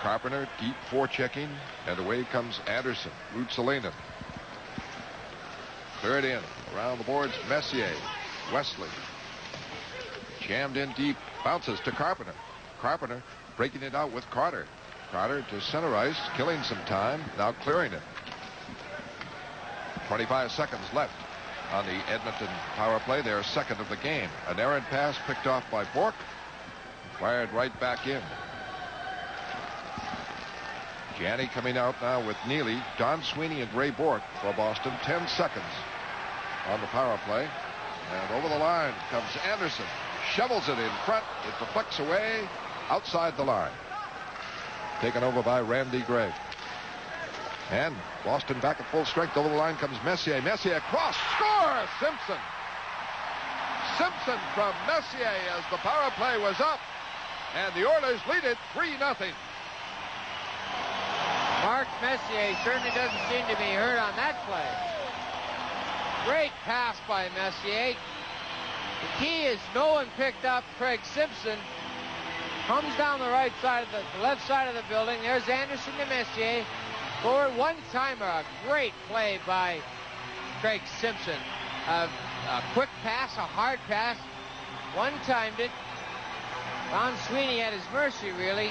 Carpenter deep forechecking, and away comes Anderson. Ruotsalainen. Cleared in. Around the boards, Messier. Wesley. Jammed in deep. Bounces to Carpenter. Carpenter breaking it out with Carter. Carter to center ice, killing some time, now clearing it. 25 seconds left on the Edmonton power play. Their second of the game. An errant pass picked off by Bork. Fired right back in. Janney coming out now with Neely, Don Sweeney, and Ray Bork for Boston. 10 seconds on the power play. And over the line comes Anderson. Shovels it in front. It deflects away outside the line. Taken over by Randy Gregg. And Boston back at full strength. Over the line comes Messier. Messier cross. Score! Simpson. Simpson from Messier as the power play was up. And the Oilers lead it 3-0.
Mark Messier certainly doesn't seem to be hurt on that play. Great pass by Messier. The key is no one picked up Craig Simpson. Comes down the right side of the left side of the building. There's Anderson to Messier. Forward one-timer. A great play by Craig Simpson. A quick pass, a hard pass. One-timed it. Don Sweeney at his mercy, really.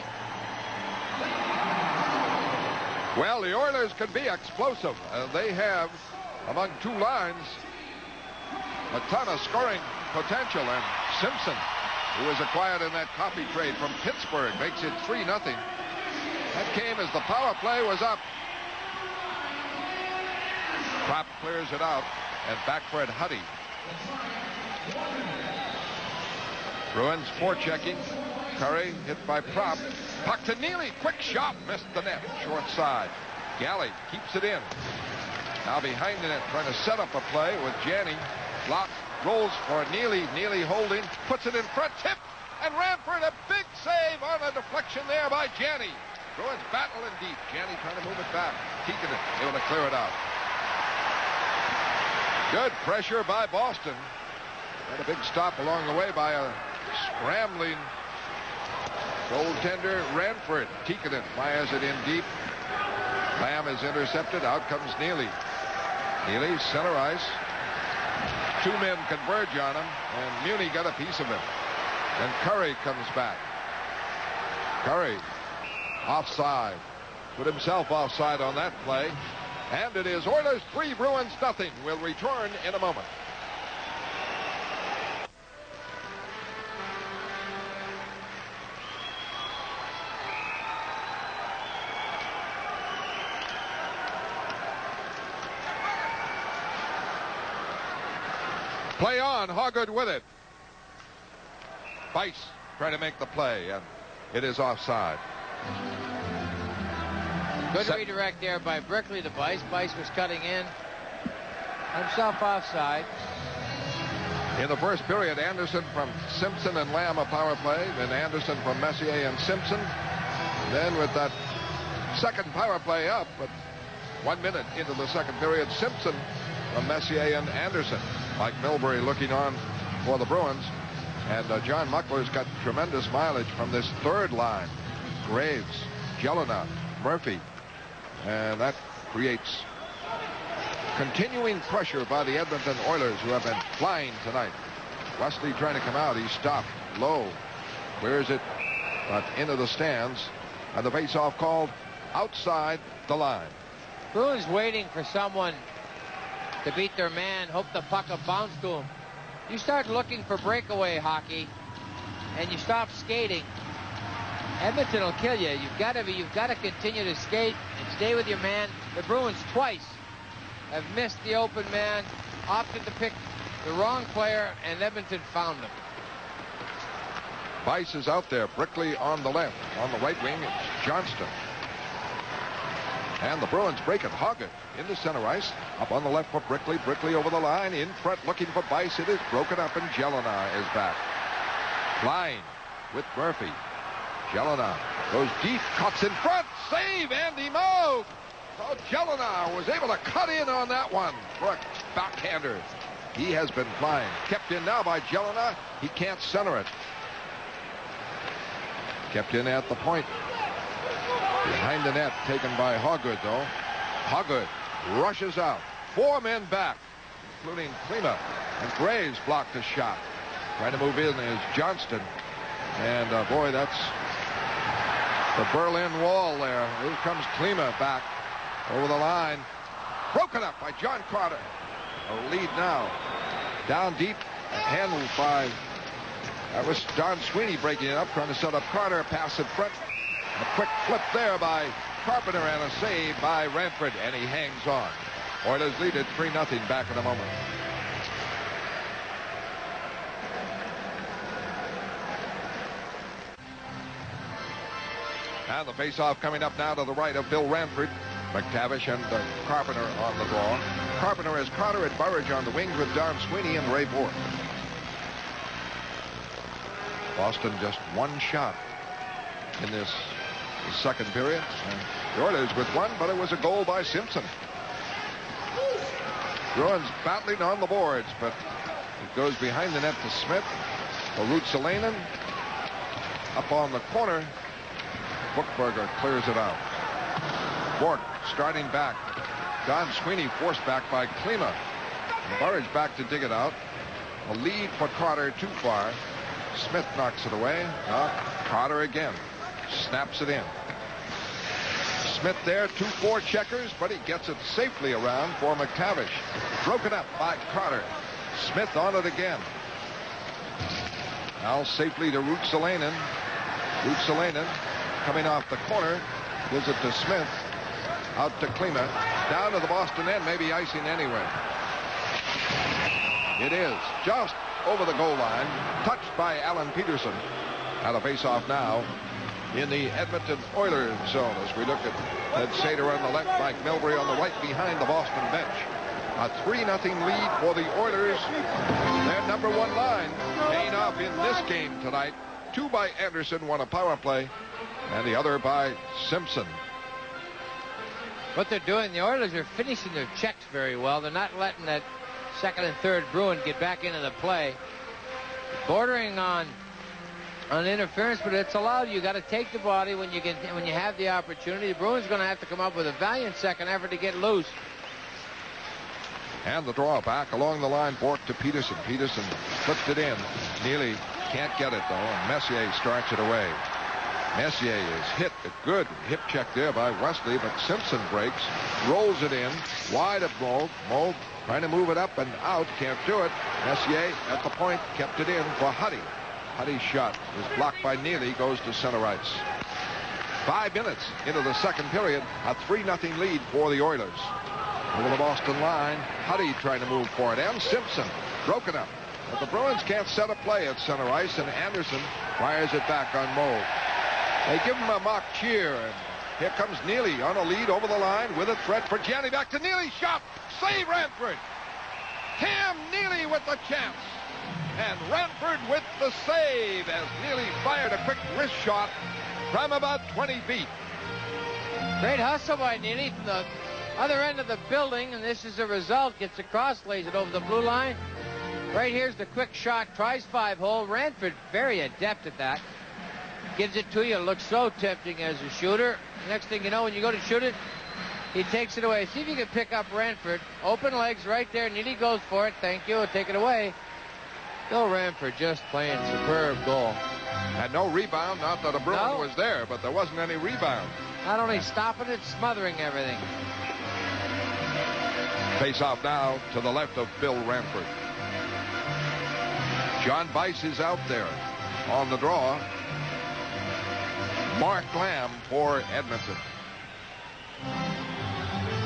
Well, the Oilers can be explosive. They have, among 2 lines, a ton of scoring potential. And Simpson, who was acquired in that copy trade from Pittsburgh, makes it 3-0. That came as the power play was up. Propp clears it out, and back for it, Huddy. Bruins forechecking. Curry hit by Propp. Puck to Neely. Quick shot. Missed the net. Short side. Galley keeps it in. Now behind the net, trying to set up a play with Janney. Block. Rolls for Neely. Neely holding. Puts it in front. Tip. And Ranford, a big save on a deflection there by Janney. Bruins battling deep. Janney trying to move it back. Keeking it. Able to clear it out. Good pressure by Boston. And a big stop along the way by a scrambling goaltender Ranford. Tikkanen fires it in deep. Lamb is intercepted. Out comes Neely. Neely, center ice. 2 men converge on him, and Muni got a piece of him. And Curry comes back. Curry offside. Put himself offside on that play. And it is Oilers 3, Bruins nothing. We'll return in a moment. Play on. Hoggood with it. Bice trying to make the play, and it is offside.
Good redirect there by Brickley to Bice. Bice was cutting in. Himself offside.
In the first period, Anderson from Simpson and Lamb a power play. Then Anderson from Messier and Simpson. Then with that second power play up, but 1 minute into the second period, Simpson from Messier and Anderson. Mike Milbury looking on for the Bruins. And John Muckler's got tremendous mileage from this third line. Graves, Jelena, Murphy. And that creates continuing pressure by the Edmonton Oilers, who have been flying tonight. Wesley trying to come out. He stopped low. Clears it, but into the stands. And the face-off called outside the line.
Bruins waiting for someone to beat their man, hope the puck will bounce to him. You start looking for breakaway hockey, and you stop skating, Edmonton will kill you. You've got to continue to skate and stay with your man. The Bruins twice have missed the open man, opted to pick the wrong player, and Edmonton found them.
Bice is out there. Brickley on the left. On the right wing, it's Johnston. And the Bruins break it. Hoggood into center ice. Up on the left for Brickley. Brickley over the line. In front looking for Bice. It is broken up, and Jelena is back. Flying with Murphy. Jelena goes deep. Cuts in front. Save, Andy Moog. So Jelena was able to cut in on that one for a backhander. He has been flying. Kept in now by Jelena. He can't center it. Kept in at the point. Behind the net, taken by Hoggood, though. Hoggood rushes out. 4 men back, including Klima. And Graves blocked a shot. Trying to move in is Johnston. And, boy, that's the Berlin Wall there. Here comes Klima back over the line. Broken up by John Carter. A lead now. Down deep, handled by... That was Don Sweeney breaking it up, trying to set up Carter. Pass in front. A quick flip there by Carpenter and a save by Ranford, and he hangs on. Oilers lead it 3-0 back in a moment. And the face-off coming up now to the right of Bill Ranford. McTavish and Carpenter on the draw. Carpenter has Carter at Burridge on the wings with Don Sweeney and Ray Bork. Boston just one shot in this second period. And the Oilers with one, but it was a goal by Simpson. Bruins battling on the boards, but it goes behind the net to Smith. Rutsalainen up on the corner. Bookberger clears it out. Bork starting back. Don Sweeney forced back by Klima. Burridge back to dig it out. A lead for Carter too far. Smith knocks it away. Carter again. Snaps it in. Smith there, 2-4 checkers, but he gets it safely around for McTavish. Broken up by Carter. Smith on it again. Now safely to Rutsalainen. Rutsalainen coming off the corner. Gives it to Smith. Out to Klima. Down to the Boston end. Maybe icing anyway. It is just over the goal line. Touched by Alan Peterson. Out of face-off now in the Edmonton Oilers zone as we look at Ted Sater on the left, Mike Milbury on the right behind the Boston bench. A 3-0 lead for the Oilers. Their number one line paying off in this game tonight. 2 by Anderson, 1 a power play, and the other by Simpson.
What they're doing, the Oilers are finishing their checks very well. They're not letting that second and third Bruin get back into the play. Bordering on interference, but it's allowed. You got to take the body when you have the opportunity. The Bruins going to have to come up with a valiant second effort to get loose.
And the draw back along the line. Bork to Peterson. Peterson flipped it in. Neely can't get it though, and Messier starts it away. Messier is hit. A good hip check there by Wesley, but Simpson breaks, rolls it in wide of Moog. Moog trying to move it up and out, can't do it. Messier at the point, kept it in for Huddy. Huddy's shot is blocked by Neely, goes to center ice. 5 minutes into the second period, a 3-0 lead for the Oilers. Over the Boston line, Huddy trying to move for it, and Simpson Broken up. But the Bruins can't set a play at center ice, and Anderson fires it back on Moe. They give him a mock cheer, and here comes Neely on a lead over the line with a threat for Gianni. Back to Neely. Shot. Save Ranford. Cam Neely with the chance. And Ranford with the save as Neely fired a quick wrist shot from about 20 feet.
Great hustle by Neely from the other end of the building, and this is the result. Gets across, lays it over the blue line. Right here's the quick shot. Tries 5-hole. Ranford very adept at that. Gives it to you. Looks so tempting as a shooter. Next thing you know, when you go to shoot it, he takes it away. See if you can pick up Ranford. Open legs right there. Neely goes for it. Thank you. Take it away. Bill Ranford just playing superb goal.
And no rebound. Not that a Bruin was there, but there wasn't any rebound.
Not only stopping it, smothering everything.
Face off now to the left of Bill Ranford. John Bice is out there on the draw. Mark Lamb for Edmonton.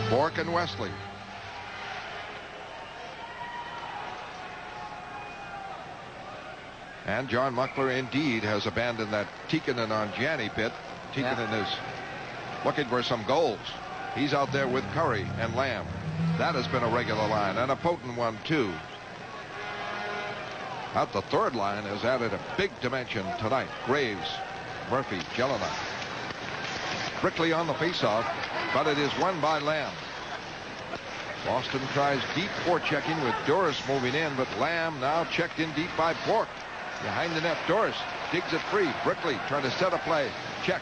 Bourque and Wesley. And John Muckler indeed has abandoned that Tikkanen on Gianni pit. Tikkanen is looking for some goals. He's out there with Curry and Lamb. That has been a regular line, and a potent one too. Out the third line has added a big dimension tonight. Graves, Murphy, Jelena. Brickley on the faceoff, but it is won by Lamb. Boston tries deep forechecking with Doris moving in, but Lamb now checked in deep by Bourque. Behind the net, Doris digs it free. Brickley trying to set a play. Check.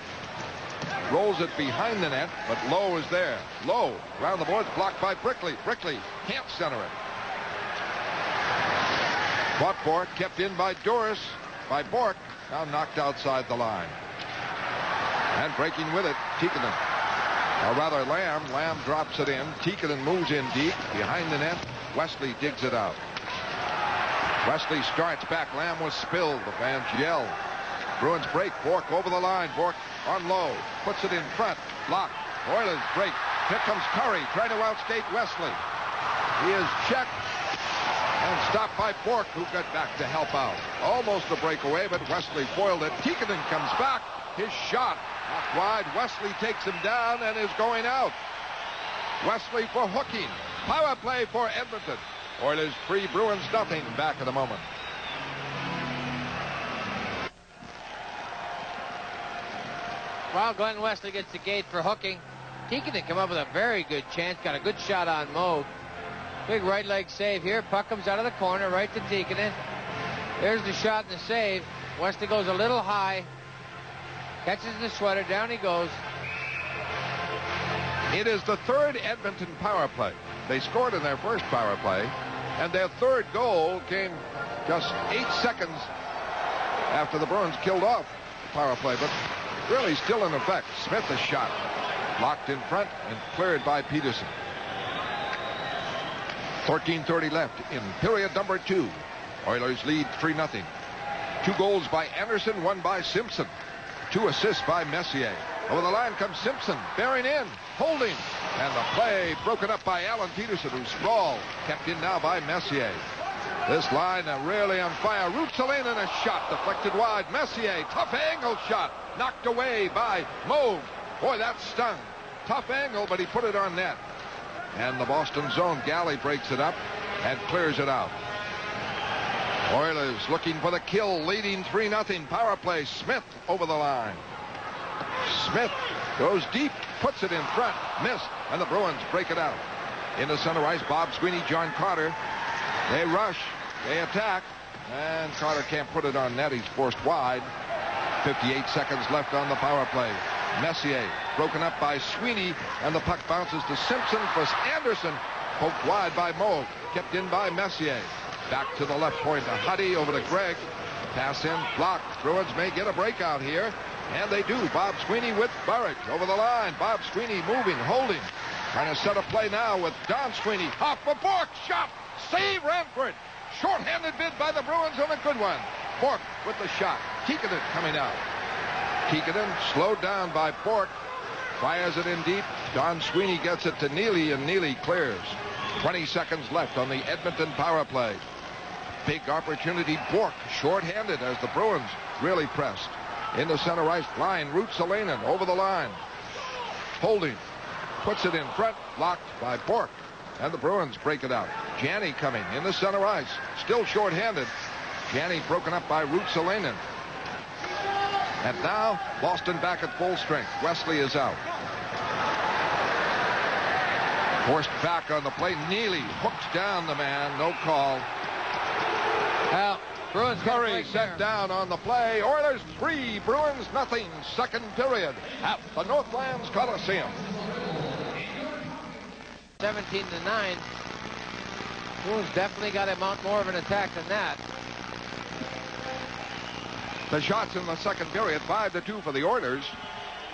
Rolls it behind the net, but Lowe is there. Lowe around the boards, blocked by Brickley. Brickley can't center it. Fought for it, kept in by Doris, by Bourque, now knocked outside the line. And breaking with it, Tikkanen. Or rather, Lamb. Lamb drops it in. Tikkanen moves in deep. Behind the net, Wesley digs it out. Wesley starts back. Lamb was spilled. The fans yell. Bruins break. Bourque over the line. Bourque on low. Puts it in front. Blocked. Oilers break. Here comes Curry trying to outskate Wesley. He is checked and stopped by Bourque, who got back to help out. Almost a breakaway, but Wesley foiled it. Tikkanen comes back. His shot knocked wide. Wesley takes him down and is going out. Wesley for hooking. Power play for Edmonton. Oilers 3, Bruins nothing. Back in a moment.
Well, Glenn Wesley gets the gate for hooking. Tikkanen come up with a very good chance. Got a good shot on Moe. Big right leg save here. Puck comes out of the corner right to Tikkanen. There's the shot and the save. Wesley goes a little high. Catches the sweater. Down he goes.
It is the third Edmonton power play. They scored in their first power play, and their third goal came just 8 seconds after the Bruins killed off the power play, but really still in effect. Smith a shot. Blocked in front and cleared by Peterson. 13:30 left in period number 2. Oilers lead 3-0. 2 goals by Anderson, 1 by Simpson. 2 assists by Messier. Over the line comes Simpson, bearing in, holding, and the play broken up by Alan Peterson, who sprawled, kept in now by Messier. This line really on fire. Rutsalainen and a shot deflected wide. Messier, tough angle shot, knocked away by Moe. Boy, that stung. Tough angle, but he put it on net. And the Boston zone, Galley breaks it up and clears it out. Oilers looking for the kill, leading 3-0. Power play. Smith over the line. Smith goes deep, puts it in front, missed, and the Bruins break it out. Into center ice, Bob Sweeney, John Carter. They rush, they attack, and Carter can't put it on net. He's forced wide. 58 seconds left on the power play. Messier broken up by Sweeney, and the puck bounces to Simpson for Anderson. Poked wide by Moe, kept in by Messier. Back to the left point to Huddy, over to Gregg. Pass in, blocked. Bruins may get a breakout here, and they do. Bob Sweeney with Burridge over the line. Bob Sweeney moving, holding. Trying to set a play now with Don Sweeney. Off for Bourque, shot, save Ranford. Short-handed bid by the Bruins on a good one. Bourque with the shot. Tikkanen coming out. Tikkanen slowed down by Bourque. Fires it in deep. Don Sweeney gets it to Neely, and Neely clears. 20 seconds left on the Edmonton power play. Big opportunity. Bork short-handed as the Bruins really pressed. Into center ice, line, Ruotsalainen over the line. Holding, puts it in front, blocked by Bork. And the Bruins break it out. Janney coming in the center ice, still short-handed. Janney broken up by Ruotsalainen. And now Boston back at full strength. Wesley is out. Forced back on the play. Neely hooks down the man. No call.
Well, Bruins
Curry set down on the play. Oilers 3, Bruins nothing. Second period at the Northlands Coliseum.
17-9. Bruins definitely got to mount more of an attack than that.
The shots in the second period, 5-2 for the Oilers.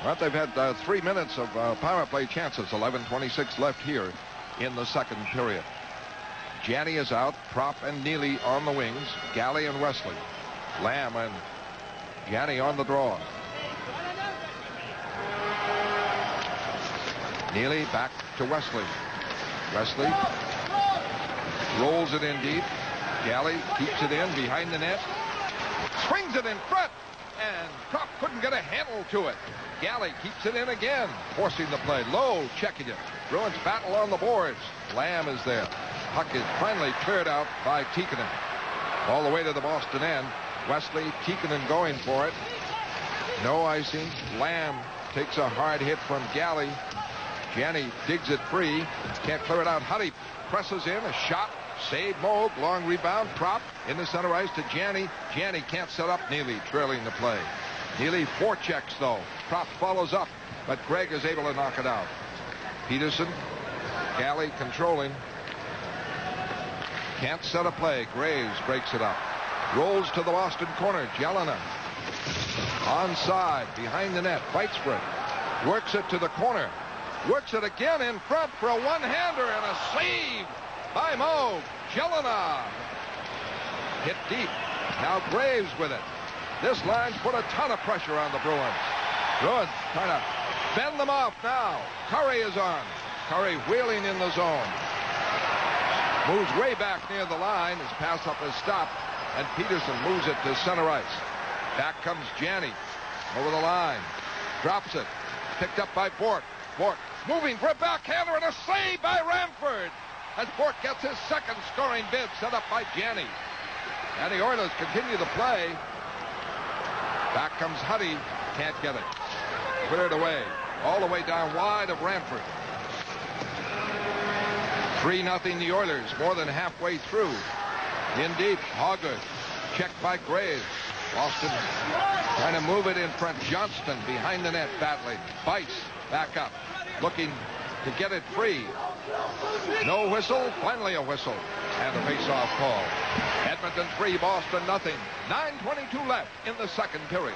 But they've had 3 minutes of power play chances. 11:26 left here in the second period. Janney is out. Propp and Neely on the wings. Galley and Wesley. Lamb and Janney on the draw. Neely back to Wesley. Wesley rolls it in deep. Galley keeps it in behind the net. Swings it in front. And Propp couldn't get a handle to it. Galley keeps it in again. Forcing the play. Lowe checking it. Bruins battle on the boards. Lamb is there. Puck is finally cleared out by Tikkanen. All the way to the Boston end. Wesley, Tikkanen going for it. No icing. Lamb takes a hard hit from Galley. Janney digs it free. Can't clear it out. Huddy presses in. A shot. Save Moog. Long rebound. Propp in the center ice to Janney. Janney can't set up Neely, trailing the play. Neely forechecks though. Propp follows up, but Gregg is able to knock it out. Peterson. Galley controlling. Can't set a play. Graves breaks it up. Rolls to the Boston corner. Jelena. Onside. Behind the net. Fights for it. Works it to the corner. Works it again in front for a one-hander and a save by Moog. Jelena. Hit deep. Now Graves with it. This line's put a ton of pressure on the Bruins. Bruins trying to fend them off now. Curry is on. Curry wheeling in the zone. Moves way back near the line. His pass up is stopped. And Peterson moves it to center ice. Back comes Janney. Over the line. Drops it. Picked up by Bork. Bork moving for a backhander and a save by Ramford. As Bork gets his second scoring bid set up by Janney. And the Oilers continue to play. Back comes Huddy. Can't get it. Cleared away. All the way down wide of Ramford. 3-0 the Oilers. More than halfway through. In deep. Hoggard. Checked by Graves. Boston trying to move it in front. Johnston behind the net battling. Bice back up. Looking to get it free. No whistle. Finally a whistle. And a face-off call. Edmonton 3, Boston nothing. 9:22 left in the second period.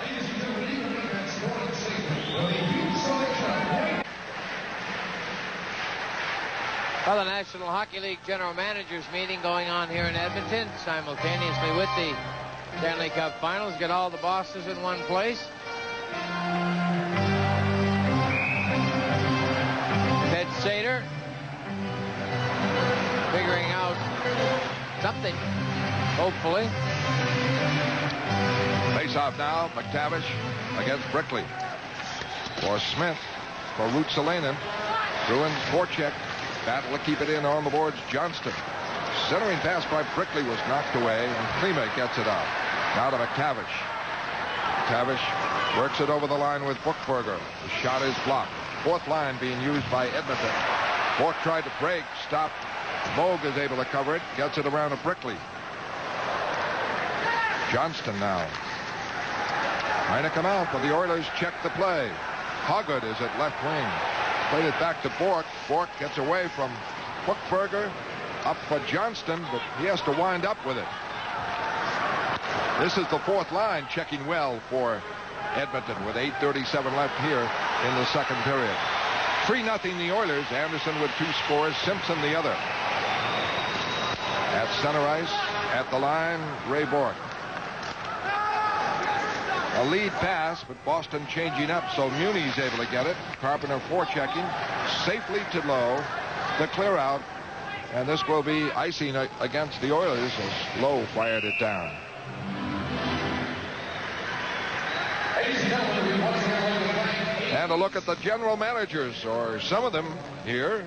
Well, the National Hockey League General Managers meeting going on here in Edmonton simultaneously with the Stanley Cup Finals. Get all the bosses in one place. Ted Sater figuring out something, hopefully.
Face-off now. McTavish against Brickley. For Smith. For Ruotsalainen. Bruins forecheck. Battle to keep it in on the boards. Johnston. Centering pass by Brickley was knocked away, and Klima gets it out. Now to McTavish. McTavish works it over the line with Buchberger. The shot is blocked. Fourth line being used by Edmonton. Bork tried to break. Stopped. Moog is able to cover it. Gets it around to Brickley. Johnston now. Trying to come out, but the Oilers check the play. Hoggard is at left wing. Played it back to Bork. Bork gets away from Buchberger. Up for Johnston, but he has to wind up with it. This is the fourth line checking well for Edmonton with 8:37 left here in the second period. 3-0 the Oilers. Anderson with 2 scores. Simpson the other. At center ice, at the line, Ray Bork. A lead pass, but Boston changing up, so Muni's able to get it. Carpenter forechecking. Safely to Lowe. The clear out. And this will be icing against the Oilers as Lowe fired it down. And a look at the general managers, or some of them here.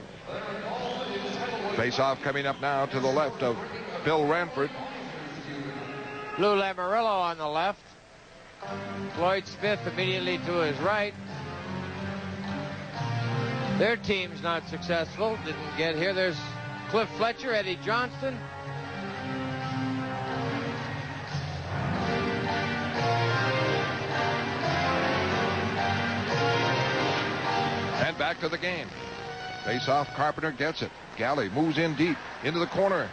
Face-off coming up now to the left of Bill Ranford.
Lou Lamoriello on the left. Floyd Smith immediately to his right. Their team's not successful. Didn't get here. There's Cliff Fletcher, Eddie Johnston.
And back to the game. Face-off, Carpenter gets it. Galley moves in deep into the corner.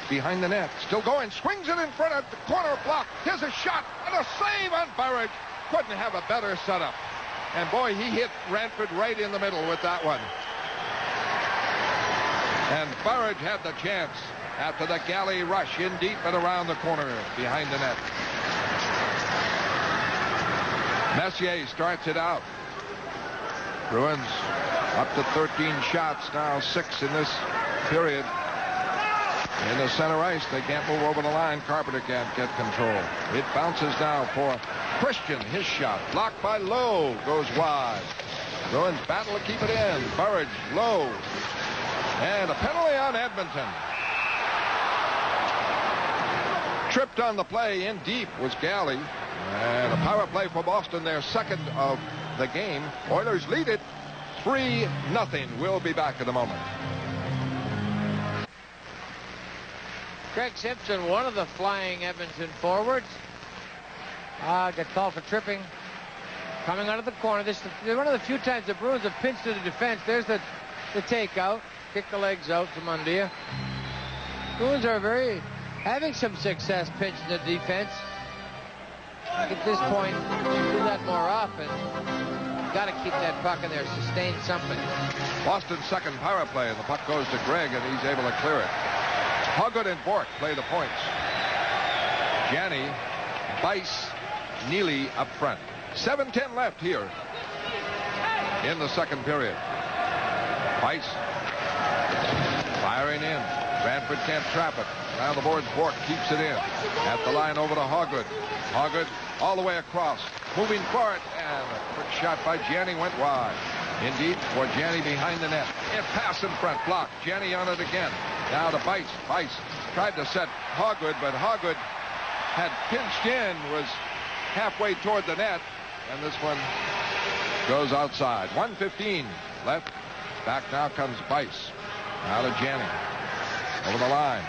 Behind the net. Still going. Swings it in front of the corner block. Here's a shot and a save on Burridge. Couldn't have a better setup. And boy, he hit Ranford right in the middle with that one. And Burridge had the chance after the Galley rush in deep and around the corner behind the net. Messier starts it out. Bruins up to 13 shots now, 6 in this period. In the center ice, they can't move over the line. Carpenter can't get control. It bounces now for Christian. His shot blocked by Lowe, goes wide. Bruins battle to keep it in. Burridge, Lowe, and a penalty on Edmonton. Tripped on the play in deep was Galley. And a power play for Boston, their second of the game. Oilers lead it 3-0. We'll be back in a moment.
Craig Simpson, one of the flying Edmonton forwards, got called for tripping. Coming out of the corner. This is one of the few times the Bruins have pinched to the defense. There's the takeout. Kick the legs out from Mundia. Bruins are having some success pinching the defense. At this point, do that more often. Got to keep that puck in there, sustain something.
Boston's second power play, and the puck goes to Gregg, and he's able to clear it. Hoggett and Bork play the points. Janney, Bice, Neely up front. 7:10 left here in the second period. Bice firing in. Ranford can't trap it. Down the boards, Bork keeps it in. At the line over to Hoggett. Hoggett all the way across. Moving for it, and a quick shot by Janney went wide. Indeed, for Janney behind the net. And pass in front, blocked. Janney on it again. Now to Bice. Bice tried to set Hoggett, but Hoggett had pinched in, was halfway toward the net, and this one goes outside. 1:15 left. Back now comes Bice. Now to Janney. Over the line.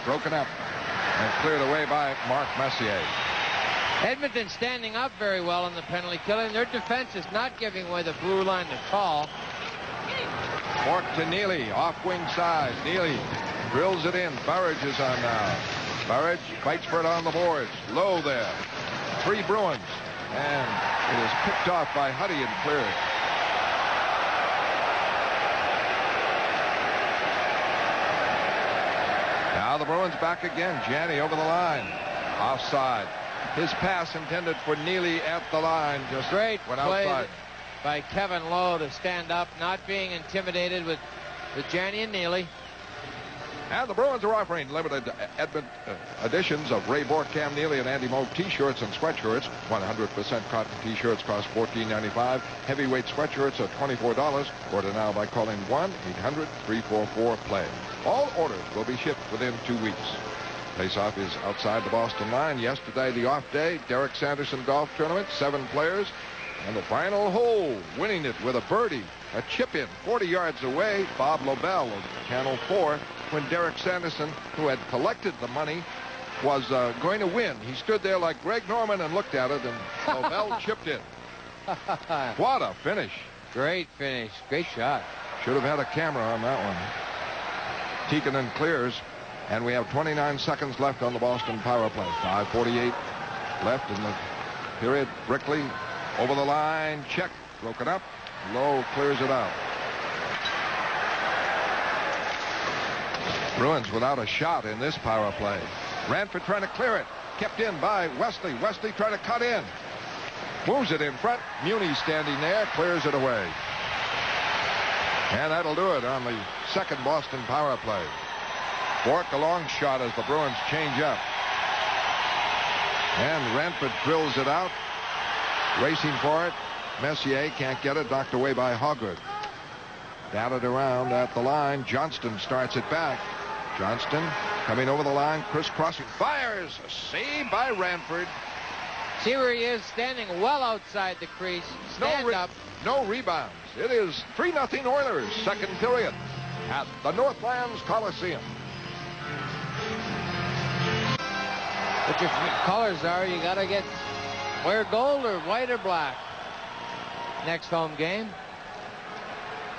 Broken up and cleared away by Mark Messier.
Edmonton standing up very well in the penalty killing. Their defense is not giving away the blue line to call.
Bork to Neely, off wing side. Neely drills it in. Burridge is on now. Burridge fights for it on the boards. Low there. 3 Bruins. And it is picked off by Huddy and cleared. Now the Bruins back again. Janney over the line. Offside. His pass intended for Neely at the line. Just
great
went
play
outside
by Kevin Lowe to stand up, not being intimidated with Janney and Neely.
And the Bruins are offering limited editions of Ray Bork, Cam Neely, and Andy Moog t-shirts and sweatshirts. 100% cotton t-shirts cost $14.95. Heavyweight sweatshirts are $24. Order now by calling 1-800-344-PLAY. All orders will be shipped within 2 weeks. Face-off is outside the Boston line. Yesterday, the off day, Derek Sanderson golf tournament, 7 players. And the final hole, winning it with a birdie, a chip in 40 yards away, Bob Lobel of Channel 4, when Derek Sanderson, who had collected the money, was going to win. He stood there like Greg Norman and looked at it, and Lobel chipped in. What a finish.
Great finish. Great shot.
Should have had a camera on that one. Tikkanen clears, and we have 29 seconds left on the Boston power play. 5:48 left in the period. Brickley over the line. Check. Broken up. Lowe clears it out. Bruins without a shot in this power play. Ranford trying to clear it. Kept in by Wesley. Wesley trying to cut in. Moves it in front. Muni standing there. Clears it away. And that'll do it on the second Boston power play. Bork a long shot as the Bruins change up. And Ranford drills it out. Racing for it. Messier can't get it. Knocked away by Hoggood. Batted around at the line. Johnston starts it back. Johnston coming over the line. Crisscrossing. Fires. A save by Ranford.
See where he is, standing well outside the crease. Stand up.
No rebounds. It is 3-0 Oilers, second period, at the Northlands Coliseum.
What your colors are, you got to wear gold or white or black. Next home game.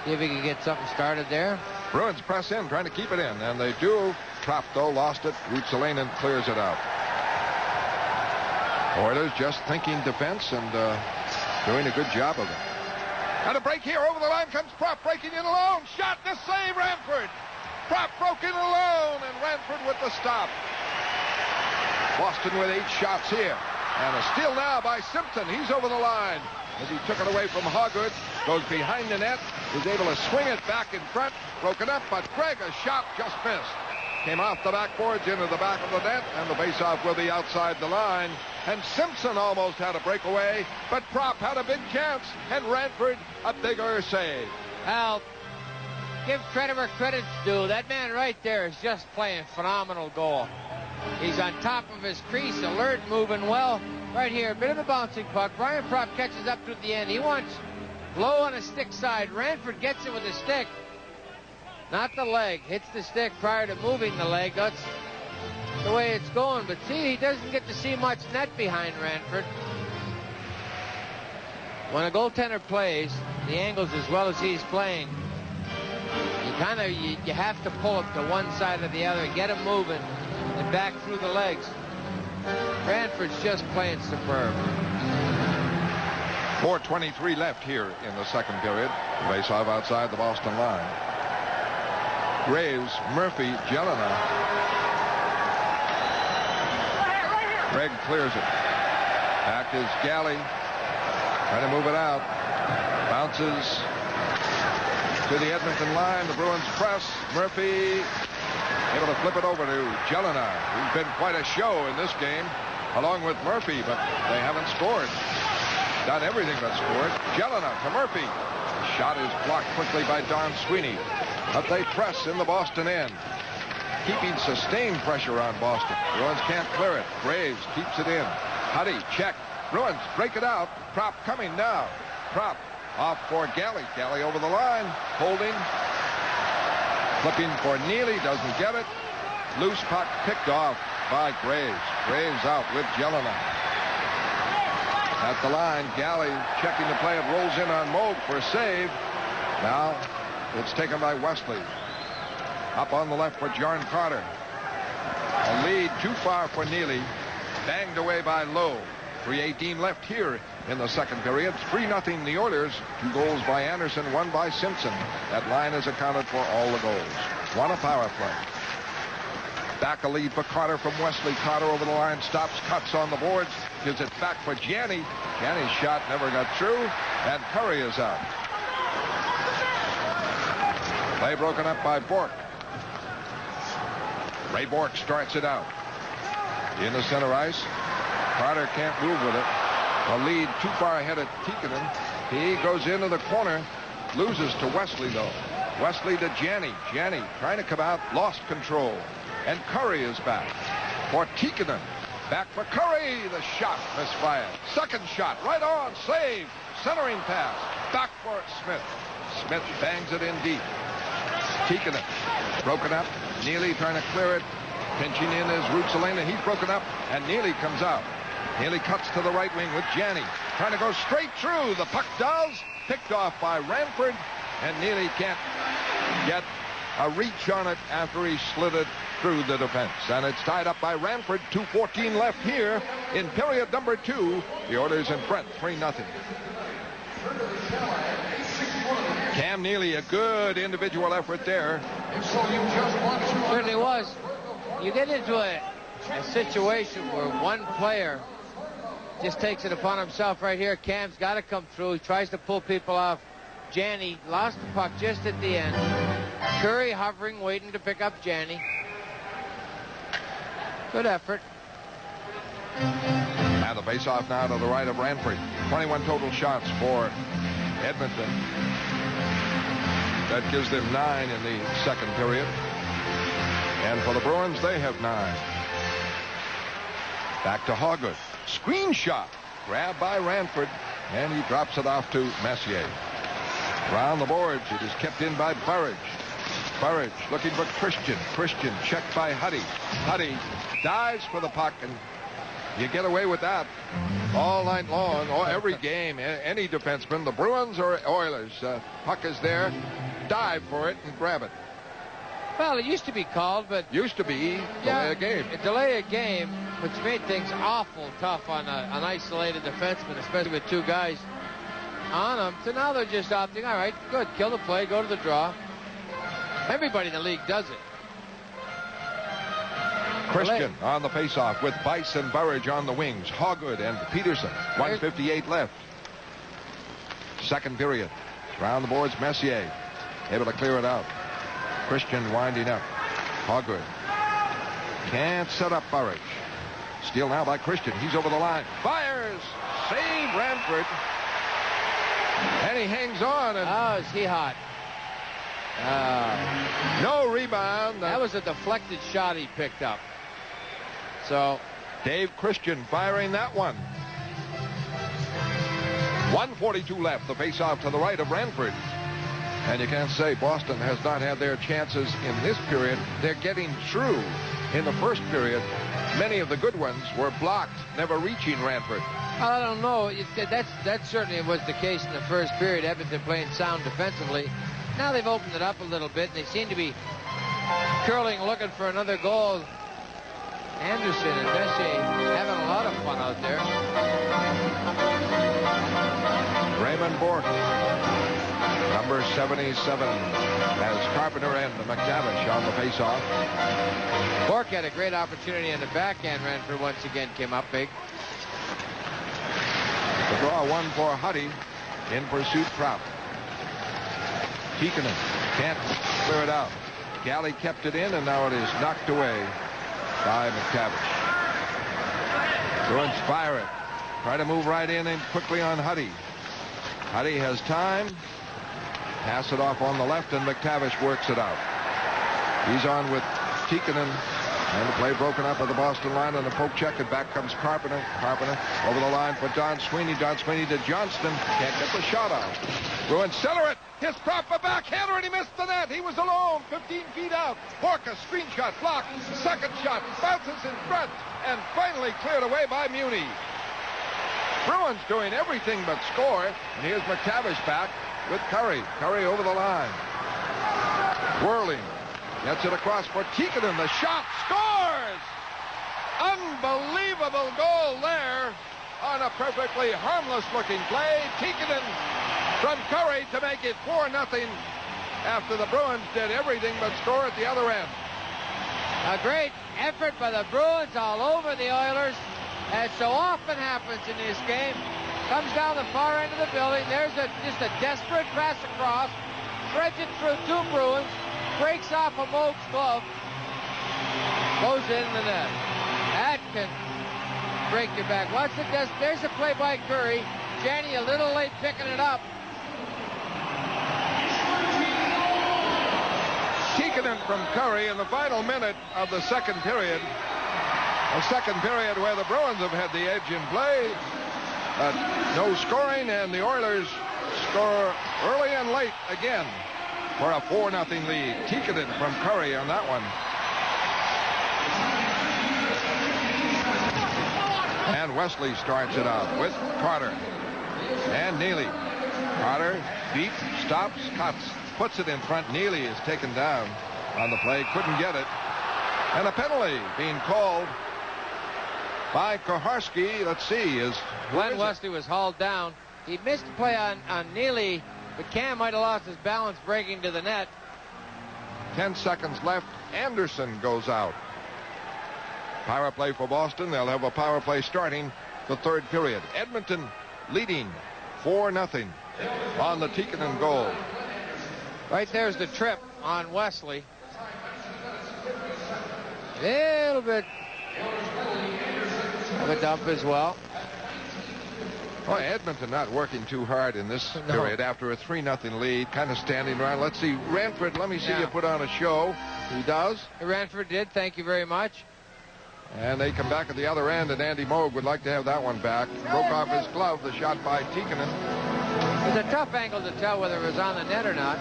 See if we can get something started there.
Bruins press in, trying to keep it in, and they do. Trapped, though, lost it. Ruotsalainen clears it out. Oilers just thinking defense and doing a good job of it. And a break here. Over the line comes Propp, breaking in alone. Shot, the save, Ranford. Propp broke in alone, and Ranford with the stop. Boston with 8 shots here. And a steal now by Simpson. He's over the line as he took it away from Hoggood. Goes behind the net. Is able to swing it back in front. Broken up, but Gregg, a shot just missed. Came off the backboards into the back of the net, and the faceoff will be outside the line. And Simpson almost had a breakaway, but Propp had a big chance, and Ranford a bigger save.
Al, give credit where credit's due. That man right there is just playing phenomenal goal. He's on top of his crease, alert, moving well. Right here, a bit of a bouncing puck. Brian Propp catches up to the end. He wants low on a stick side. Ranford gets it with a stick. Not the leg. Hits the stick prior to moving the leg. That's the way it's going. But see, he doesn't get to see much net behind Ranford. When a goaltender plays the angles as well as he's playing, you have to pull him to one side or the other, get him moving, and back through the legs. Ranford's just playing superb.
4:23 left here in the second period. Face-off outside the Boston line. Graves, Murphy, Jelena. Gregg clears it. Back is Galley. Trying to move it out. Bounces to the Edmonton line. The Bruins press. Murphy able to flip it over to Jelena, who's been quite a show in this game, along with Murphy, but they haven't scored. Done everything but scored. Jelena to Murphy. Shot is blocked quickly by Don Sweeney. But they press in the Boston end. Keeping sustained pressure on Boston. Bruins can't clear it. Graves keeps it in. Huddy, check. Bruins break it out. Propp coming now. Propp off for Galley. Galley over the line. Holding. Looking for Neely. Doesn't get it. Loose puck picked off by Graves. Graves out with Jelena. At the line, Galley checking the play. It rolls in on Moog for a save. Now it's taken by Wesley. Up on the left for John Carter. A lead too far for Neely. Banged away by Lowe. 3:18 left here in the second period. 3-0 the Oilers. 2 goals by Anderson, 1 by Simpson. That line has accounted for all the goals. 1 a power play. Back a lead for Carter from Wesley. Carter over the line, stops, cuts on the boards, gives it back for Janney. Janney's shot never got through, and Curry is out. Play broken up by Bork. Ray Bork starts it out. In the center ice. Carter can't move with it. A lead too far ahead of Tikkanen. He goes into the corner. Loses to Wesley, though. Wesley to Janney. Janney trying to come out. Lost control. And Curry is back for Tikkanen. Back for Curry. The shot misfired. Second shot. Right on. Save. Centering pass. Back for Smith. Smith bangs it in deep. Tikkanen. Broken up. Neely trying to clear it. Pinching in is Ruotsalainen. He's broken up. And Neely comes out. Neely cuts to the right wing with Janney. Trying to go straight through. The puck does. Picked off by Ranford. And Neely can't get a reach on it after he slid it through the defense. And it's tied up by Ranford. 2:14 left here in period number 2. The Oilers in front, 3-0. Cam Neely, a good individual effort there.
Certainly was. You get into a situation where one player just takes it upon himself right here. Cam's got to come through. He tries to pull people off. Janney lost the puck just at the end. Curry hovering, waiting to pick up Janney. Good effort.
And the face-off now to the right of Ranford. 21 total shots for Edmonton. That gives them 9 in the second period. And for the Bruins, they have 9. Back to Hoggood. Screen shot. Grabbed by Ranford. And he drops it off to Messier. Around the boards, it is kept in by Burridge. Burridge looking for Christian. Christian checked by Huddy. Huddy dives for the puck, and you get away with that all night long, or every game. Any defenseman, the Bruins or Oilers, puck is there, dive for it and grab it.
Well, it used to be called, but...
Used to be delay a game.
Delay a game, which made things awful tough on an isolated defenseman, especially with 2 guys on them. So now they're just opting, all right, good, kill the play, go to the draw. Everybody in the league does it.
Christian on the faceoff with Bice and Burridge on the wings. Hoggood and Peterson. 1:58 left. Second period. Around the boards, Messier able to clear it out. Christian winding up. Hoggood can't set up Burridge. Steal now by Christian. He's over the line. Fires. Save Ranford. And he hangs on. And
oh, is he hot?
no rebound.
That was a deflected shot he picked up. So
Dave Christian firing that one. 1:42 left. The faceoff to the right of Ranford. And you can't say Boston has not had their chances in this period. They're getting through. In the first period, many of the good ones were blocked, never reaching Ranford.
I don't know. That certainly was the case in the first period. Edmonton playing sound defensively. Now they've opened it up a little bit, and they seem to be curling, looking for another goal. Anderson and Messier having a lot of fun out there.
Raymond Bourque, number 77, has Carpenter and McTavish on the faceoff.
Bourque had a great opportunity in the backhand. Ranford once again came up big.
The draw one for Huddy. In pursuit, Prout. Tikkanen can't clear it out. Galley kept it in, and now it is knocked away by McTavish. Bruins fire it. Try to move right in and quickly on Huddy. Huddy has time. Pass it off on the left, and McTavish works it out. He's on with Tikkanen. And the play broken up at the Boston line on the poke check, and back comes Carpenter. Carpenter over the line for Don Sweeney. Don Sweeney to Johnston. Can't get the shot out. Bruins center it. His prop a backhander, and he missed the net. He was alone, 15 feet out. Bourque, a screen shot, blocked. Second shot, bounces in front, and finally cleared away by Muni. Bruins doing everything but score. And here's McTavish back with Curry. Curry over the line. Whirling. Gets it across for Tikkanen. The shot scores! Unbelievable goal there on a perfectly harmless-looking play. Tikkanen from Curry to make it 4-0 after the Bruins did everything but score at the other end.
A great effort by the Bruins all over the Oilers, as so often happens in this game. Comes down the far end of the building. There's just a desperate pass across. Threads it through 2 Bruins. Breaks off a Moog's glove. Goes in the net. That can break your back. Watch the there's a play by Curry. Janney a little late picking it up.
Tikkanen from Curry in the final minute of the second period. A second period where the Bruins have had the edge in play. No scoring, and the Oilers score early and late again for a 4-0 lead. Tikkanen from Curry on that one. And Wesley starts it out with Carter and Neely. Carter beats, stops, cuts, puts it in front. Neely is taken down on the play, couldn't get it. And a penalty being called by Koharski. Let's see,
Glenn Wesley was hauled down. He missed the play on Neely, but Cam might have lost his balance breaking to the net.
10 seconds left. Anderson goes out. Power play for Boston. They'll have a power play starting the third period. Edmonton leading 4-0 on the Tikkanen goal.
Right there's the trip on Wesley. A little bit of a dump as well.
Well, Edmonton not working too hard in this period after a 3-0 lead, kind of standing around. Let's see, Ranford, let me see you put on a show. He does.
Ranford did, thank you very much.
And they come back at the other end, and Andy Moog would like to have that one back. Broke off his glove, the shot by Tikkanen.
It was a tough angle to tell whether it was on the net or not.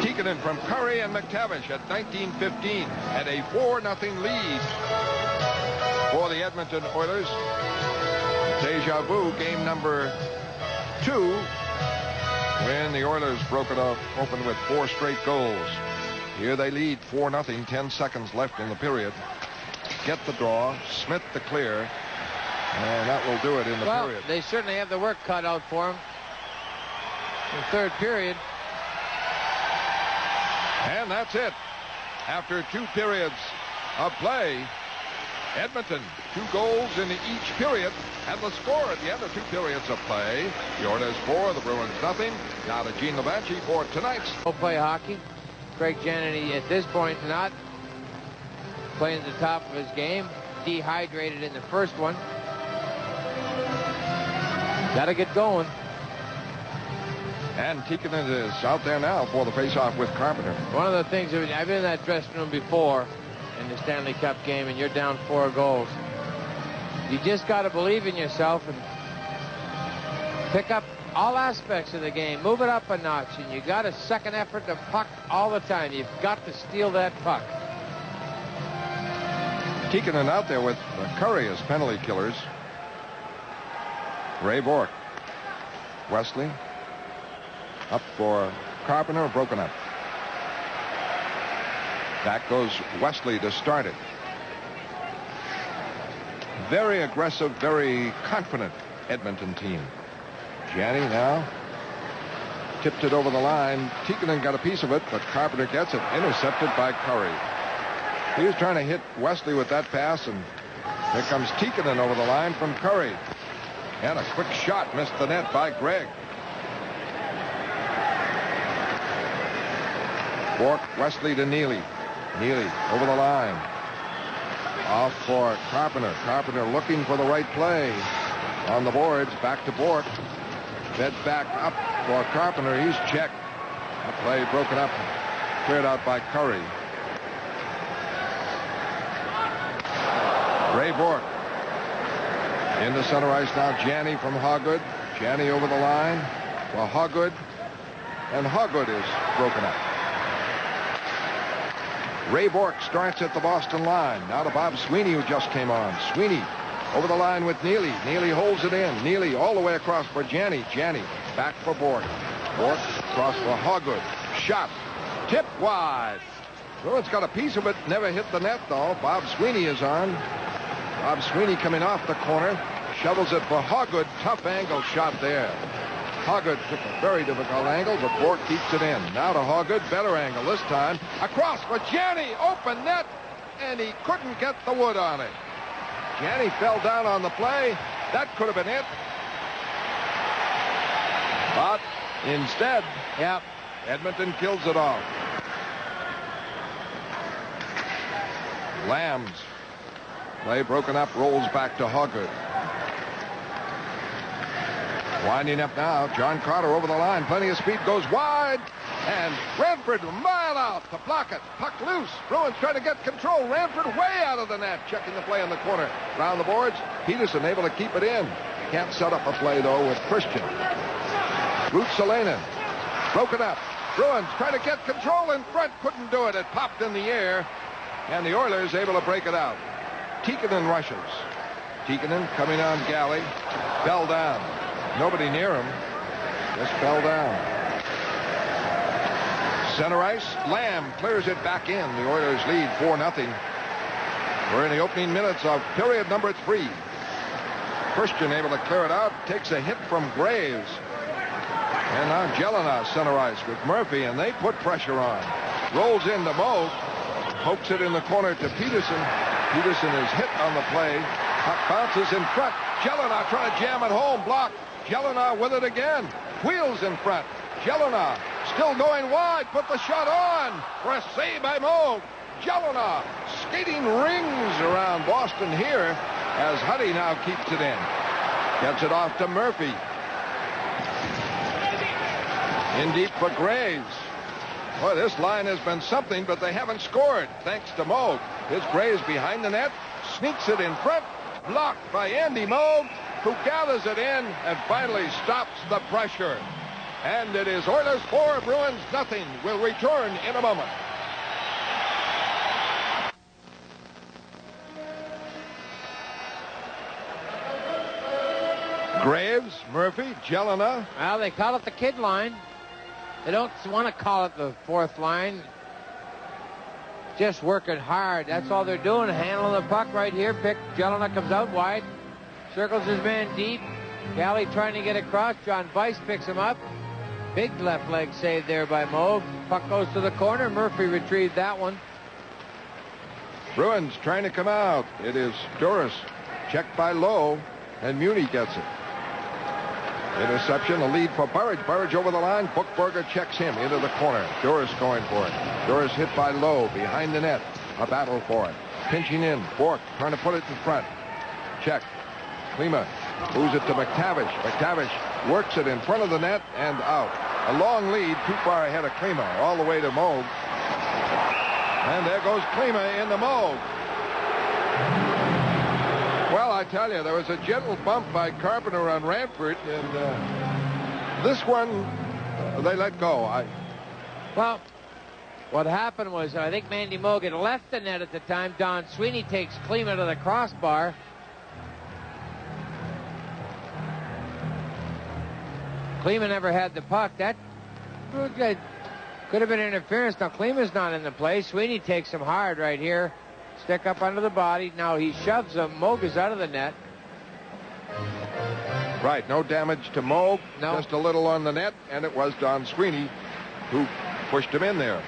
Tikkanen from Curry and McTavish at 19:15 at a 4-0 lead for the Edmonton Oilers. Deja vu, game number 2, when the Oilers broke it open with 4 straight goals. Here they lead 4-0, 10 seconds left in the period. Get the draw, Smith the clear, and that will do it in the period.
They certainly have the work cut out for them in the third period.
And that's it. After 2 periods of play, Edmonton 2 goals in each period, and the score at the end of 2 periods of play. The Oilers 4, the Bruins nothing. Now to Gene Levanchi for tonight's.
We'll play hockey. Craig Janney at this point not playing at the top of his game. Dehydrated in the first one. Got to get going.
And Tikkanen is out there now for the faceoff with Carpenter.
One of the things, I've been in that dressing room before in the Stanley Cup game, and you're down 4 goals. You just got to believe in yourself and pick up all aspects of the game. Move it up a notch, and you got a second effort to puck all the time. You've got to steal that puck.
Tikkanen out there with Curry as penalty killers. Ray Bourque. Wesley. Up for Carpenter, broken up. Back goes Wesley to start it. Very aggressive, very confident Edmonton team. Janney now tipped it over the line. Tikkanen got a piece of it, but Carpenter gets it, intercepted by Curry. He was trying to hit Wesley with that pass, and here comes Tikkanen over the line from Curry. And a quick shot missed the net by Gregg. Bourque, Wesley to Neely. Neely over the line. Off for Carpenter. Carpenter looking for the right play. On the boards, back to Bourque. Fed back up for Carpenter. He's checked. The play broken up, cleared out by Curry. Ray Bourque. In the center ice now, Janney from Hoggood. Janney over the line for Hoggood. And Hoggood is broken up. Ray Bourque starts at the Boston line. Now to Bob Sweeney, who just came on. Sweeney over the line with Neely. Neely holds it in. Neely all the way across for Janney. Janney back for Bourque. Bourque across for Hoggood. Shot. Tip wide. Bruins got a piece of it. Never hit the net, though. Bob Sweeney is on. Bob Sweeney coming off the corner. Shovels it for Hoggood. Tough angle shot there. Hoggood took a very difficult angle, but Bourque keeps it in. Now to Hoggood. Better angle this time. Across for Janney. Open net. And he couldn't get the wood on it. Janney fell down on the play. That could have been it. But instead, Edmonton kills it off. Lamb's play broken up, rolls back to Hoggood. Winding up now, John Carter over the line, plenty of speed, goes wide, and Ranford a mile out to block it. Puck loose. Bruins trying to get control. Ranford way out of the net, checking the play in the corner. Round the boards, Peterson able to keep it in. Can't set up a play, though, with Christian. Rutsalainen, broken up. Bruins trying to get control in front, couldn't do it. It popped in the air, and the Oilers able to break it out. Tikkanen rushes. Tikkanen coming on Galley. Fell down. Nobody near him. Just fell down. Center ice. Lamb clears it back in. The Oilers lead 4-0. We're in the opening minutes of period number 3. Christian able to clear it out. Takes a hit from Graves. And now Jelena center ice with Murphy, and they put pressure on. Rolls into Moog. Pokes it in the corner to Peterson. Peterson is hit on the play. Puck bounces in front. Jelena trying to jam it home. Blocked. Jelena with it again. Wheels in front. Jelena Still going wide. Put the shot on for a save by Moog. Jelena skating rings around Boston here as Huddy now keeps it in. Gets it off to Murphy. In deep for Graves. Boy, this line has been something, but they haven't scored, thanks to Moog. Here's Graves behind the net, sneaks it in front, blocked by Andy Moog, who gathers it in and finally stops the pressure. And it is Oilers 4, Bruins nothing. We'll return in a moment. Graves, Murphy, Jelena.
Well, they call it the kid line. They don't want to call it the fourth line. Just working hard. That's all they're doing. Handling the puck right here. Jelena comes out wide. Circles his man deep. Galley trying to get across. John Weiss picks him up. Big left leg save there by Moog. Puck goes to the corner. Murphy retrieved that one.
Bruins trying to come out. It is Doris. Checked by Lowe. And Muni gets it. Interception, a lead for Burridge. Burridge over the line. Buchberger checks him into the corner. Doris going for it. Doris hit by Lowe behind the net. A battle for it. Pinching in. Bork trying to put it in front. Check. Klima moves it to McTavish. McTavish works it in front of the net and out. A long lead, too far ahead of Klima, all the way to Moog. And there goes Klima into Moog. Well, I tell you, there was a gentle bump by Carpenter on Ranford, and this one, they let go.
Well, what happened was, I think Mandy Moog had left the net at the time. Don Sweeney takes Klima to the crossbar. Klima never had the puck. That could have been interference. Now, Klima's not in the play. Sweeney takes him hard right here. Stick up under the body. Now he shoves him. Moog is out of the net.
Right, no damage to Moog.
No.
Just a little on the net, and it was Don Sweeney who pushed him in there.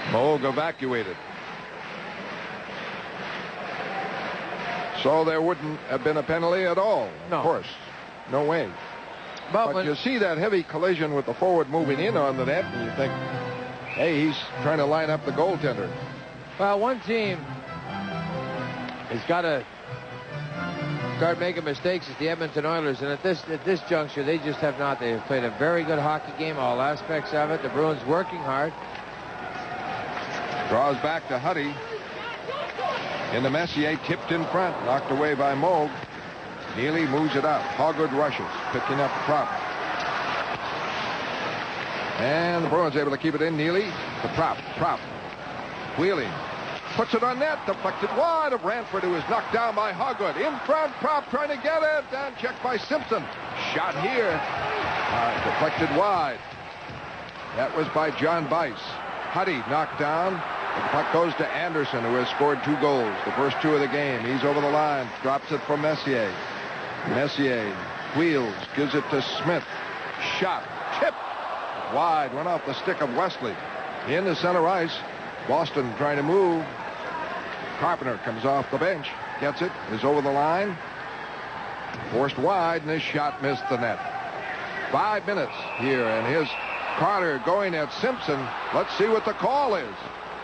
Moog evacuated. So there wouldn't have been a penalty at all.
No.
Of course. No way. But you see that heavy collision with the forward moving in on the net, and you think, hey, he's trying to line up the goaltender.
Well, one team has got to start making mistakes. It's the Edmonton Oilers, and at this juncture, they just have not. They've played a very good hockey game, all aspects of it. The Bruins working hard.
Draws back to Huddy. Into Messier, tipped in front, knocked away by Moog. Neely moves it up. Hoggood rushes, picking up the prop. And the Bruins able to keep it in. Neely, the prop. Wheeling. Puts it on net. Deflected wide of Ranford, who is knocked down by Hoggood. In front, prop trying to get it. And checked by Simpson. Shot here. Deflected wide. That was by John Weiss. Huddy knocked down. The puck goes to Anderson, who has scored 2 goals. The first 2 of the game. He's over the line. Drops it for Messier. Messier wheels. Gives it to Smith. Shot. Tip. Wide. Went off the stick of Wesley. Into center ice. Boston trying to move. Carpenter comes off the bench. Gets it. Is over the line. Forced wide, and his shot missed the net. 5 minutes here, and here's Carter going at Simpson. Let's see what the call is.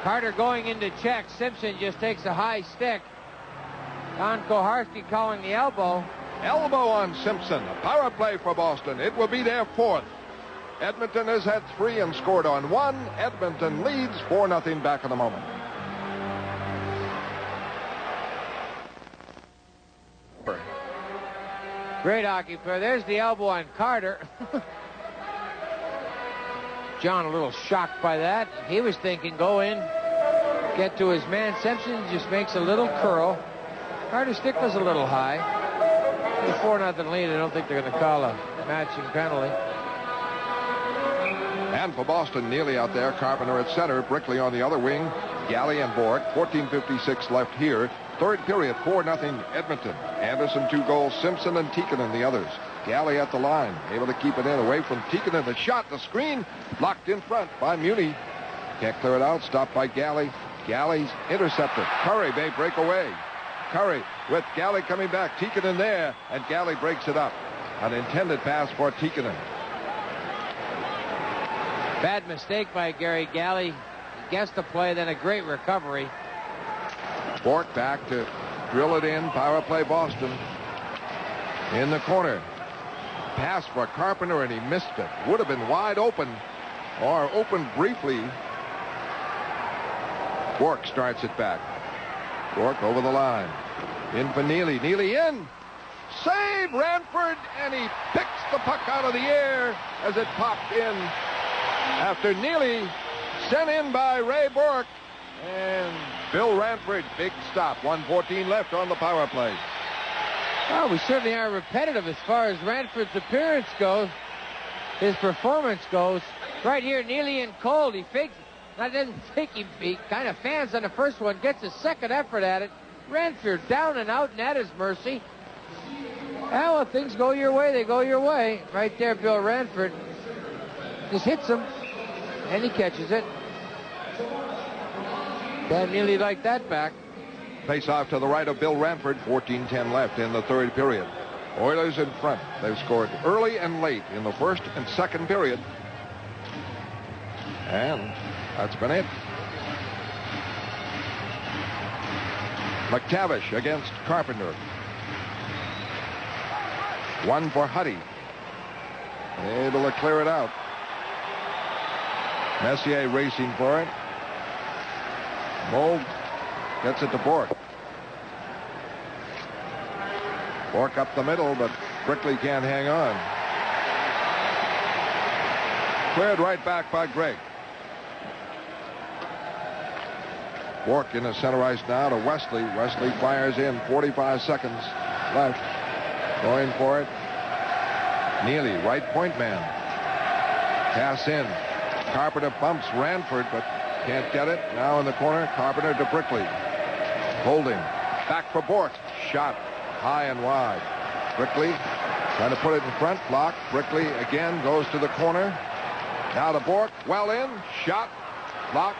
Carter going into check. Simpson just takes a high stick. Don Koharski calling the elbow.
Elbow on Simpson. A power play for Boston. It will be their 4th. Edmonton has had 3 and scored on 1. Edmonton leads 4-0 back in a moment.
Great hockey player. There's the elbow on Carter. John a little shocked by that. He was thinking go in, get to his man. Simpson just makes a little curl. Carter's stick was a little high. With a 4-0 lead, I don't think they're going to call a matching penalty.
And for Boston, Neely out there, Carpenter at center, Brickley on the other wing, Galley and Bork. 14:56 left here. Third period, 4-0 Edmonton. Anderson 2 goals, Simpson and Tikkanen the others. Galley at the line, able to keep it in away from Tikkanen. The shot, the screen, blocked in front by Muni. Can't clear it out, stopped by Galley. Galley's intercepted. Curry may break away. Curry with Galley coming back. Tikkanen there, and Galley breaks it up. An intended pass for Tikkanen.
Bad mistake by Gary Galley. He guessed the play, then a great recovery.
Bourque back to drill it in. Power play Boston. In the corner. Pass for Carpenter, and he missed it. Would have been wide open, or open briefly. Bourque starts it back. Bourque over the line. In for Neely. Neely in. Save Ranford, and he picks the puck out of the air as it popped in after Neely sent in by Ray Bourque. And Bill Ranford, big stop. 1:14 left on the power play.
Well, we certainly are repetitive as far as Ranford's appearance goes. His performance goes. Right here, Neely in cold. He fakes. I didn't think he kind of fans on the first one. Gets a second effort at it. Ranford down and out and at his mercy. Well, if things go your way, they go your way. Right there, Bill Ranford just hits him, and he catches it. Dan Neely like that back.
Face off to the right of Bill Ranford. 14:10 left in the third period. Oilers in front. They've scored early and late in the first and second period. And that's been it. McTavish against Carpenter. One for Huddy. Able to clear it out. Messier racing for it. Moog gets it to Bourque. Bourque up the middle, but Brickley can't hang on. Cleared right back by Gregg. Bourque in the center ice now to Wesley. Wesley fires in. 45 seconds left. Going for it. Neely, right point man. Pass in. Carpenter bumps Ranford, but can't get it. Now in the corner, Carpenter to Brickley. Holding. Back for Bourque. Shot high and wide. Brickley trying to put it in front. Blocked. Brickley again goes to the corner. Now to Bourque. Well in. Shot. Blocked.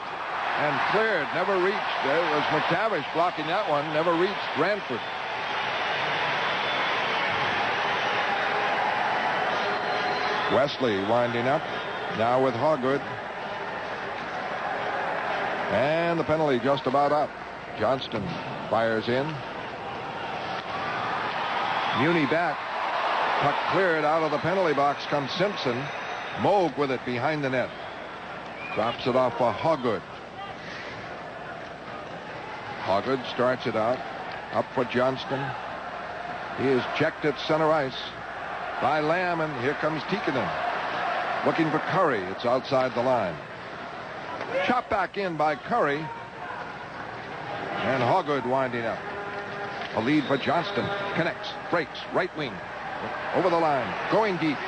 And cleared. Never reached. It was McTavish blocking that one. Never reached Ranford. Wesley winding up. Now with Hoggood. And the penalty just about up. Johnston fires in. Muni back. Puck cleared out of the penalty box comes Simpson. Moog with it behind the net. Drops it off for Hoggood. Hoggood starts it out. Up for Johnston. He is checked at center ice by Lamb, and here comes Tikkanen. Looking for Curry. It's outside the line. Chopped back in by Curry. And Hoggood winding up. A lead for Johnston. Connects. Breaks. Right wing. Over the line. Going deep.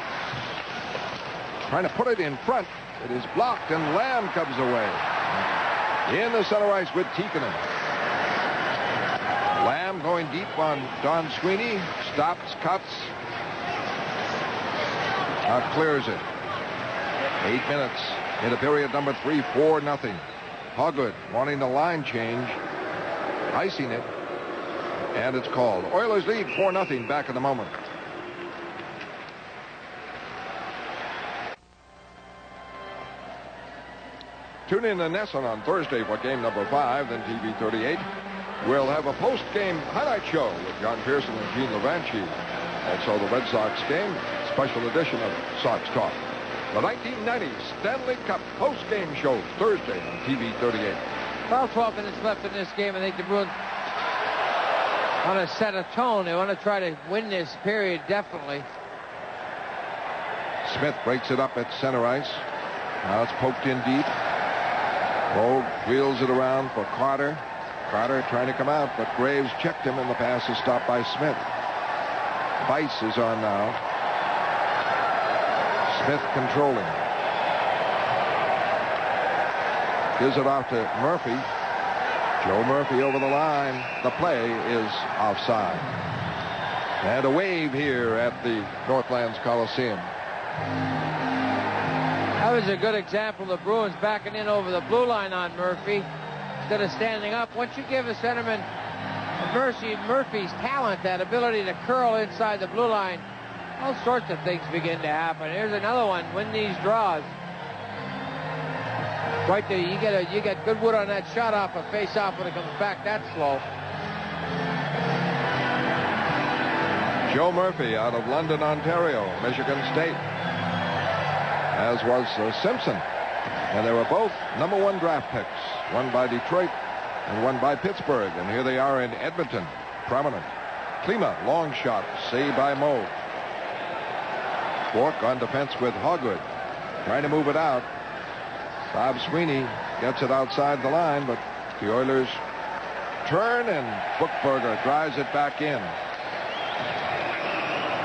Trying to put it in front. It is blocked, and Lamb comes away. In the center ice with Tikkanen. Lamb going deep on Don Sweeney. Stops, cuts. Now clears it. 8 minutes into period number 3. 4-0. Hoggood wanting the line change. Icing it. And it's called. Oilers lead 4-0. Back in a moment. Tune in to Nesson on Thursday for game number 5, then TV 38. We'll have a post-game highlight show with John Pearson and Gene Levanchi. Also the Red Sox game, special edition of Sox Talk. The 1990 Stanley Cup post-game show Thursday on TV 38.
About 12 minutes left in this game. I think the Bruins want to set a tone. They want to try to win this period, definitely.
Smith breaks it up at center ice. Now it's poked in deep. Moog wheels it around for Carter. Carter trying to come out, but Graves checked him, and the pass is stopped by Smith. Weiss is on now. Smith controlling. Gives it off to Murphy. Joe Murphy over the line. The play is offside. And a wave here at the Northlands Coliseum.
That was a good example. The Bruins backing in over the blue line on Murphy instead of standing up. Once you give a centerman Murphy's talent, that ability to curl inside the blue line, all sorts of things begin to happen. Here's another one. Win these draws. Right there, you get good wood on that shot off a face-off when it comes back that slow.
Joe Murphy out of London, Ontario, Michigan State, as was Simpson. And they were both #1 draft picks, one by Detroit and one by Pittsburgh. And here they are in Edmonton, prominent. Klima, long shot, saved by Moe. Bork on defense with Hogwood, trying to move it out. Bob Sweeney gets it outside the line, but the Oilers turn, and Bookberger drives it back in.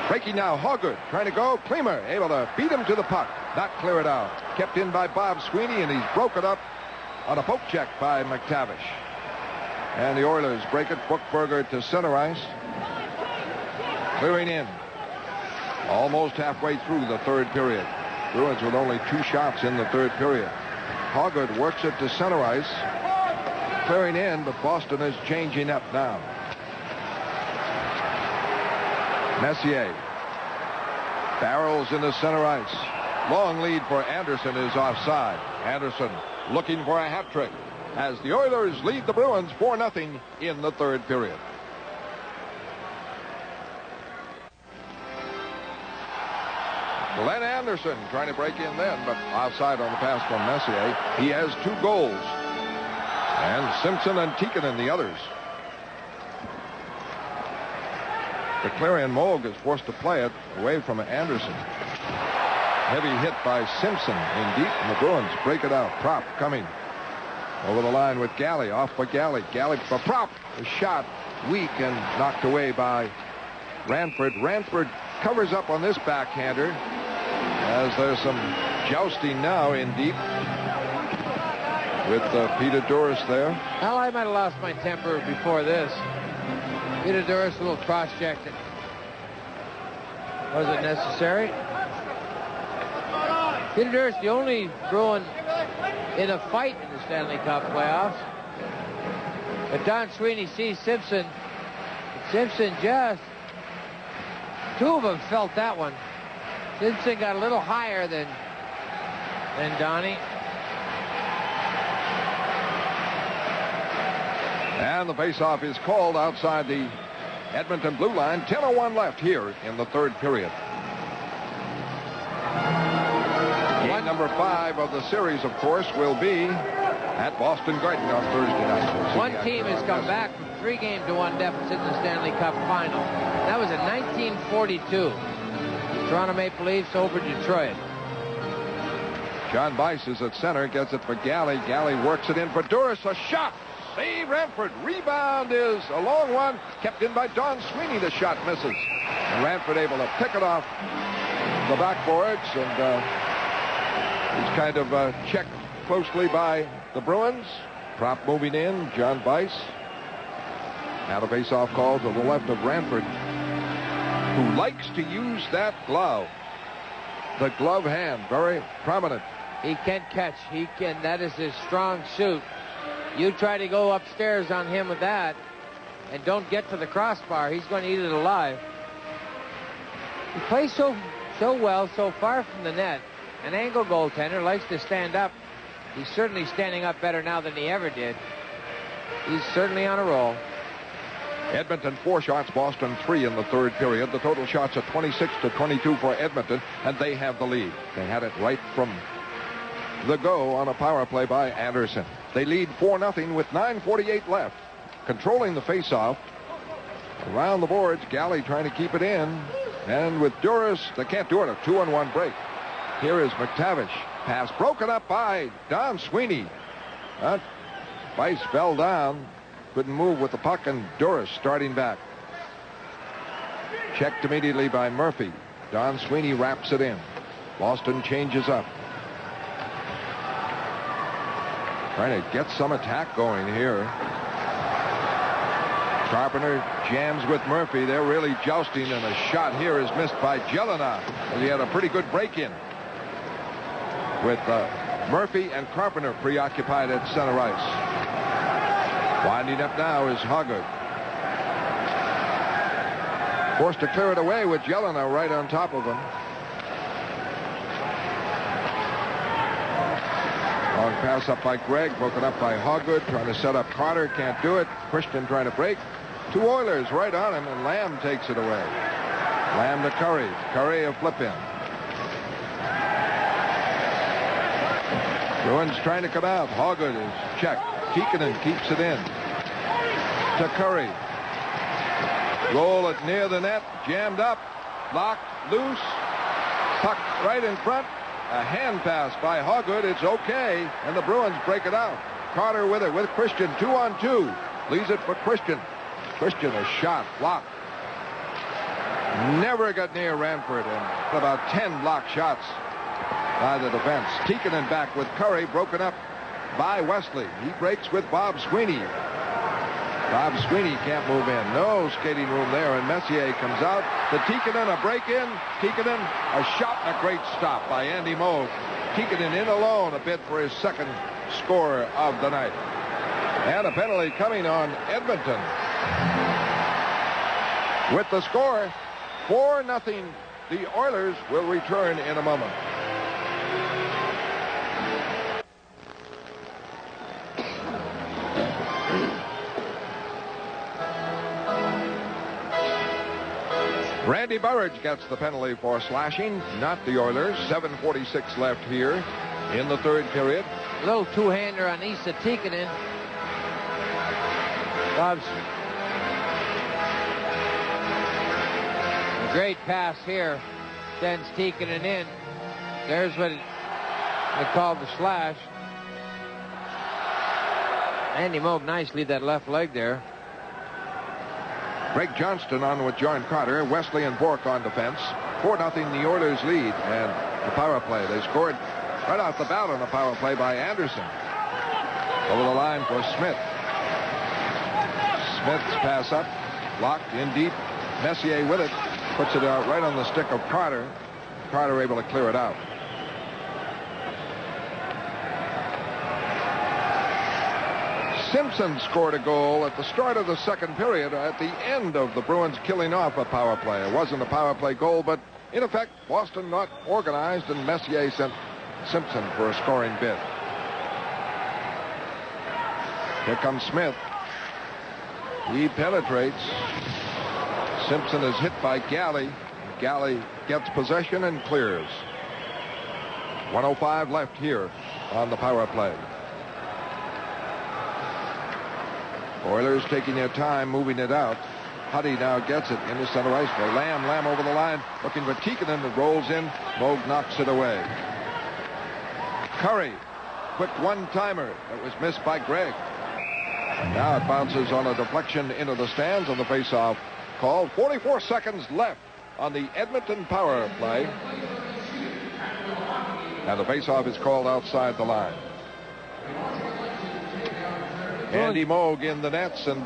Breaking now, Hogwood trying to go. Klima able to beat him to the puck, not clear it out. Kept in by Bob Sweeney, and he's broken up on a poke check by McTavish. And the Oilers break it. Bookberger to center ice. Clearing in. Almost halfway through the third period. Bruins with only 2 shots in the third period. Hogwood works it to center ice. Clearing in, but Boston is changing up now. Messier barrels into center ice. Long lead for Anderson is offside. Anderson looking for a hat trick as the Oilers lead the Bruins 4-0 in the third period. Glenn Anderson trying to break in then, but offside on the pass from Messier. He has 2 goals. And Simpson and Tikkanen the others. But Clarion Moog is forced to play it away from Anderson. Heavy hit by Simpson in deep, and the Bruins break it out. Prop coming over the line with Galley. Off for Galley. Galley for Prop. The shot weak and knocked away by Ranford. Ranford covers up on this backhander as there's some jousting now in deep with Peter Doris there.
Well, I might have lost my temper before this. Peter Doris, a little cross-checked it. Was it necessary? Peter Doris, the only Bruin in a fight in the Stanley Cup playoffs. But Don Sweeney sees Simpson. Simpson just... 2 of them felt that one. Simpson got a little higher than Donnie.
And the faceoff is called outside the Edmonton blue line. 10:01 left here in the third period. Game number 5 of the series, of course, will be at Boston Garden on Thursday night.
One team has come back from 3-1 deficit in the Stanley Cup final. That was in 1942. Toronto Maple Leafs over Detroit.
John Bice is at center, gets it for Galley. Galley works it in for Doris. A shot. Save Ranford. Rebound is a long one. Kept in by Don Sweeney. The shot misses. And Ranford able to pick it off the backboards. And he's kind of checked closely by the Bruins. Prop moving in. John Bice. Now the face-off call to the left of Ranford, who likes to use that glove. The glove hand, very prominent.
He can catch. He can. That is his strong suit. You try to go upstairs on him with that and don't get to the crossbar, he's going to eat it alive. He plays so well, so far from the net. An angle goaltender likes to stand up. He's certainly standing up better now than he ever did. He's certainly on a roll.
Edmonton 4 shots, Boston 3 in the third period. The total shots are 26-22 for Edmonton, and they have the lead. They had it right from the go on a power play by Anderson. They lead 4-0 with 9:48 left. Controlling the faceoff. Around the boards, Galley trying to keep it in. And with Doris, they can't do it. A 2-on-1 break. Here is McTavish. Pass broken up by Don Sweeney. Bice fell down. Couldn't move with the puck, and Doris starting back. Checked immediately by Murphy. Don Sweeney wraps it in. Boston changes up. Trying to get some attack going here. Carpenter jams with Murphy. They're really jousting, and a shot here is missed by Jelena. He had a pretty good break-in with Murphy and Carpenter preoccupied at center ice. Winding up now is Hoggood. Forced to clear it away with Jelena right on top of him. Long pass up by Gregg, broken up by Hoggood, trying to set up Carter, can't do it. Christian trying to break. 2 Oilers right on him, and Lamb takes it away. Lamb to Curry. Curry a flip in. Bruins trying to come out. Hoggood is checked. Tikkanen keeps it in. To Curry. Roll it near the net. Jammed up. Locked. Loose. Puck right in front. A hand pass by Hoggood. It's okay. And the Bruins break it out. Carter with it with Christian. 2-on-2. Leaves it for Christian. Christian a shot. Blocked. Never got near Ranford. And about 10 blocked shots by the defense. Tikkanen back with Curry. Broken up by Wesley. He breaks with Bob Sweeney. Bob Sweeney can't move in. No skating room there, and Messier comes out. To Tikkanen, a break-in. Tikkanen, a shot and a great stop by Andy Moog. Tikkanen in alone, a bid for his second score of the night. And a penalty coming on Edmonton. With the score, 4-0. The Oilers will return in a moment. Randy Burridge gets the penalty for slashing, not the Oilers. 7:46 left here in the third period.
A little two-hander on Issa Tikkanen. Bob's a great pass here. Sends Tikkanen in. There's what they call the slash. Andy Moog nicely that left leg there.
Greg Johnston on with John Carter. Wesley and Bork on defense. 4-0 the Oilers lead. And the power play. They scored right off the bat on the power play by Anderson. Over the line for Smith. Smith's pass up. Locked in deep. Messier with it. Puts it out right on the stick of Carter. Carter able to clear it out. Simpson scored a goal at the start of the second period at the end of the Bruins killing off a power play. It wasn't a power play goal, but in effect, Boston not organized, and Messier sent Simpson for a scoring bid. Here comes Smith. He penetrates. Simpson is hit by Galley. Galley gets possession and clears. 1:05 left here on the power play. Oilers taking their time moving it out. Huddy now gets it into center ice for Lamb. Lamb over the line looking for Tikkanen. It rolls in. Moog knocks it away. Curry. Quick one-timer that was missed by Gregg. Now it bounces on a deflection into the stands on the face-off call. 44 seconds left on the Edmonton power play. And the face-off is called outside the line. Andy Moog in the nets, and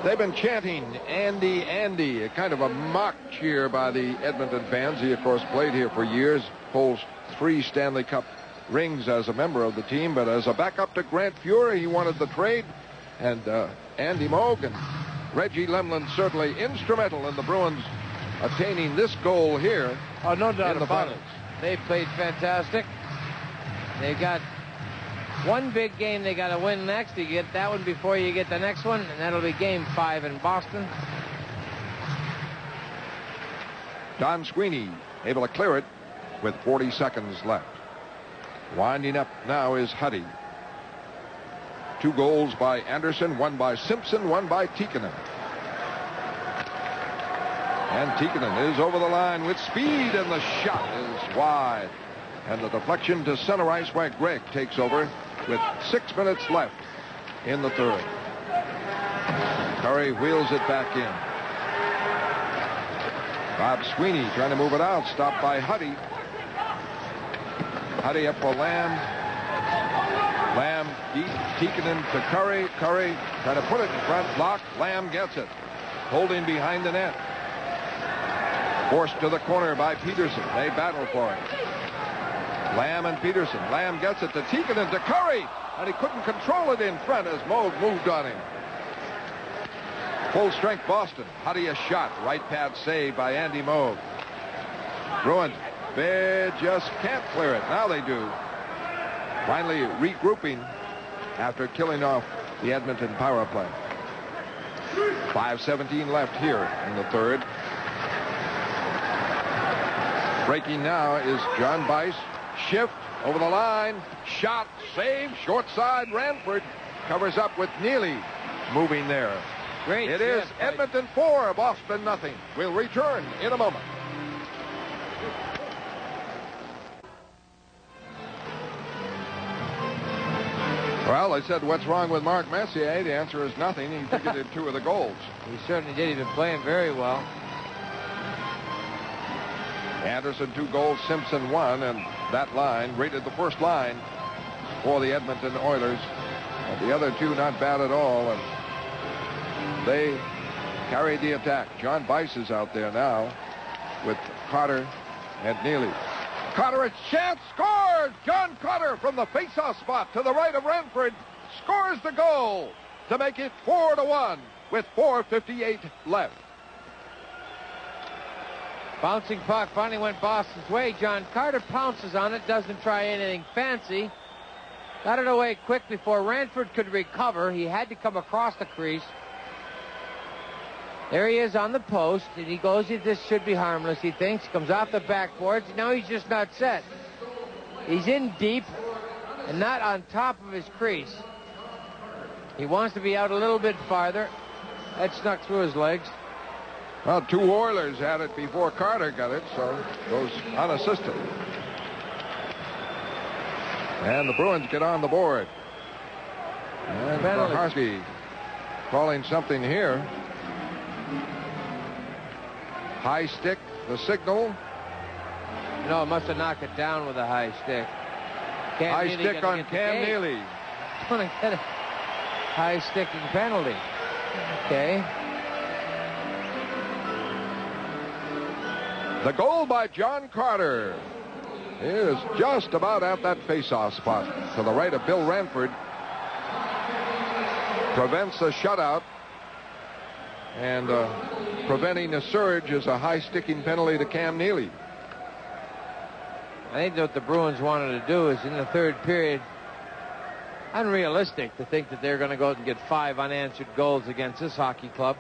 they've been chanting Andy, Andy, a kind of a mock cheer by the Edmonton fans. He, of course, played here for years, holds 3 Stanley Cup rings as a member of the team, but as a backup to Grant Fuhrer, he wanted the trade, and Andy Moog and Reggie Lemlin certainly instrumental in the Bruins attaining this goal here.
Oh, no doubt
in the
about
finals.
it. They played fantastic. They've got one big game they got to win next. You get that one before you get the next one, and that'll be game 5 in Boston.
Don Sweeney able to clear it with 40 seconds left. Winding up now is Huddy. 2 goals by Anderson, 1 by Simpson, 1 by Tikkanen. And Tikkanen is over the line with speed, and the shot is wide. And the deflection to center ice where Gregg takes over with 6 minutes left in the third. Curry wheels it back in. Bob Sweeney trying to move it out. Stopped by Huddy. Huddy up for Lamb. Lamb deep. Tikkanen to Curry. Curry trying to put it in front. Blocked. Lamb gets it. Holding behind the net. Forced to the corner by Peterson. They battle for it. Lamb and Peterson. Lamb gets it to Tikkanen to Curry, and he couldn't control it in front as Moog moved on him. Full strength Boston. Huddy a shot. Right pad save by Andy Moog. Bruins, they just can't clear it. Now they do. finally regrouping after killing off the Edmonton power play. 5:17 left here in the third. Breaking now is John Bice. Shift over the line. Shot. Save. Short side. Ranford covers up with Neely moving there.
Great.
It is Edmonton 4, Boston nothing. We'll return in a moment. Well, they said, what's wrong with Mark Messier? The answer is nothing. He ticketed 2 of the goals.
He certainly did. He's been playing very well.
Anderson 2 goals, Simpson 1, and that line rated the first line for the Edmonton Oilers. But the other 2 not bad at all, and they carried the attack. John Bice is out there now with Carter and Neely. Carter, a chance, scores! John Carter from the face-off spot to the right of Ranford scores the goal to make it 4-1 with 4:58 left.
Bouncing puck finally went Boston's way. John Carter pounces on it, doesn't try anything fancy. Got it away quick before Ranford could recover. He had to come across the crease. There he is on the post, and he goes, this should be harmless, he thinks. Comes off the backboards. Now he's just not set. He's in deep and not on top of his crease. He wants to be out a little bit farther. That snuck through his legs.
Well, 2 Oilers had it before Carter got it, so it goes unassisted. And the Bruins get on the board. And Koharski calling something here. High stick, the signal.
No, must have knocked it down with a high stick.
High stick on Cam Neely.
Going to get a high sticking penalty. Okay.
The goal by John Carter is just about at that face-off spot to the right of Bill Ranford. Prevents a shutout. And preventing a surge is a high-sticking penalty to Cam Neely.
I think what the Bruins wanted to do is in the third period, unrealistic to think that they're going to go out and get 5 unanswered goals against this hockey club.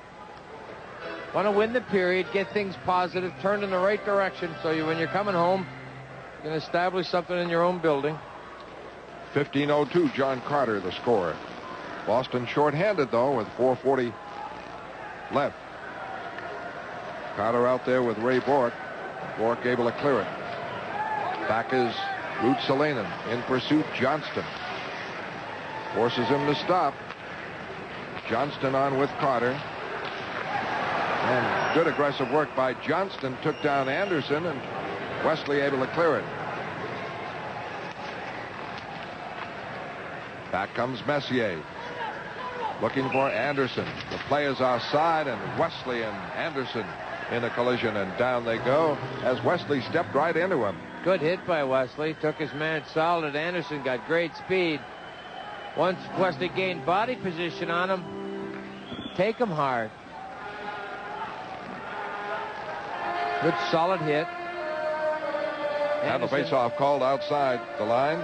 Want to win the period, get things positive, turn in the right direction, so when you're coming home, you can establish something in your own building.
15:02, John Carter, the scorer. Boston shorthanded, though, with 4:40 left. Carter out there with Ray Bourque. Bourque able to clear it. Back is Ruotsalainen. In pursuit, Johnston. Forces him to stop. Johnston on with Carter. And good aggressive work by Johnston. Took down Anderson, and Wesley able to clear it. Back comes Messier. Looking for Anderson. The play is offside, and Wesley and Anderson in a collision, and down they go as Wesley stepped right into him.
Good hit by Wesley. Took his man solid. Anderson got great speed. Once Wesley gained body position on him, take him hard. Good solid hit.
And the faceoff called outside the line.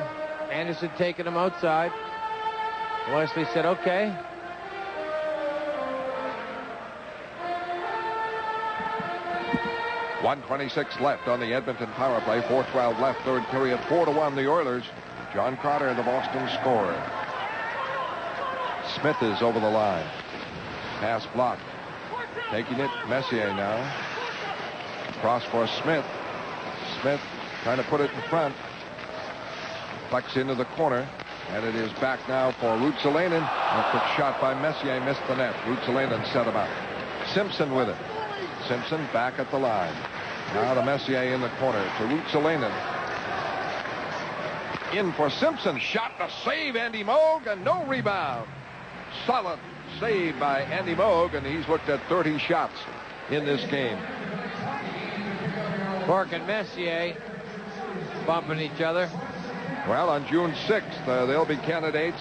Anderson taking him outside. Wesley said, okay.
.126 left on the Edmonton power play. 4:12 left, third period. 4-1 the Oilers. John Carter, the Boston scorer. Smith is over the line. Pass blocked. Taking it, Messier now. Cross for Smith. Smith trying to put it in front. Flex into the corner. And it is back now for Ruotsalainen. A quick shot by Messier missed the net. Ruotsalainen set him up. Simpson with it. Simpson back at the line. Now to Messier in the corner to Ruotsalainen. In for Simpson. Shot to save Andy Moog, and no rebound. Solid save by Andy Moog, and he's looked at 30 shots in this game.
Bourque and Messier bumping each other.
Well, on June 6th, they'll be candidates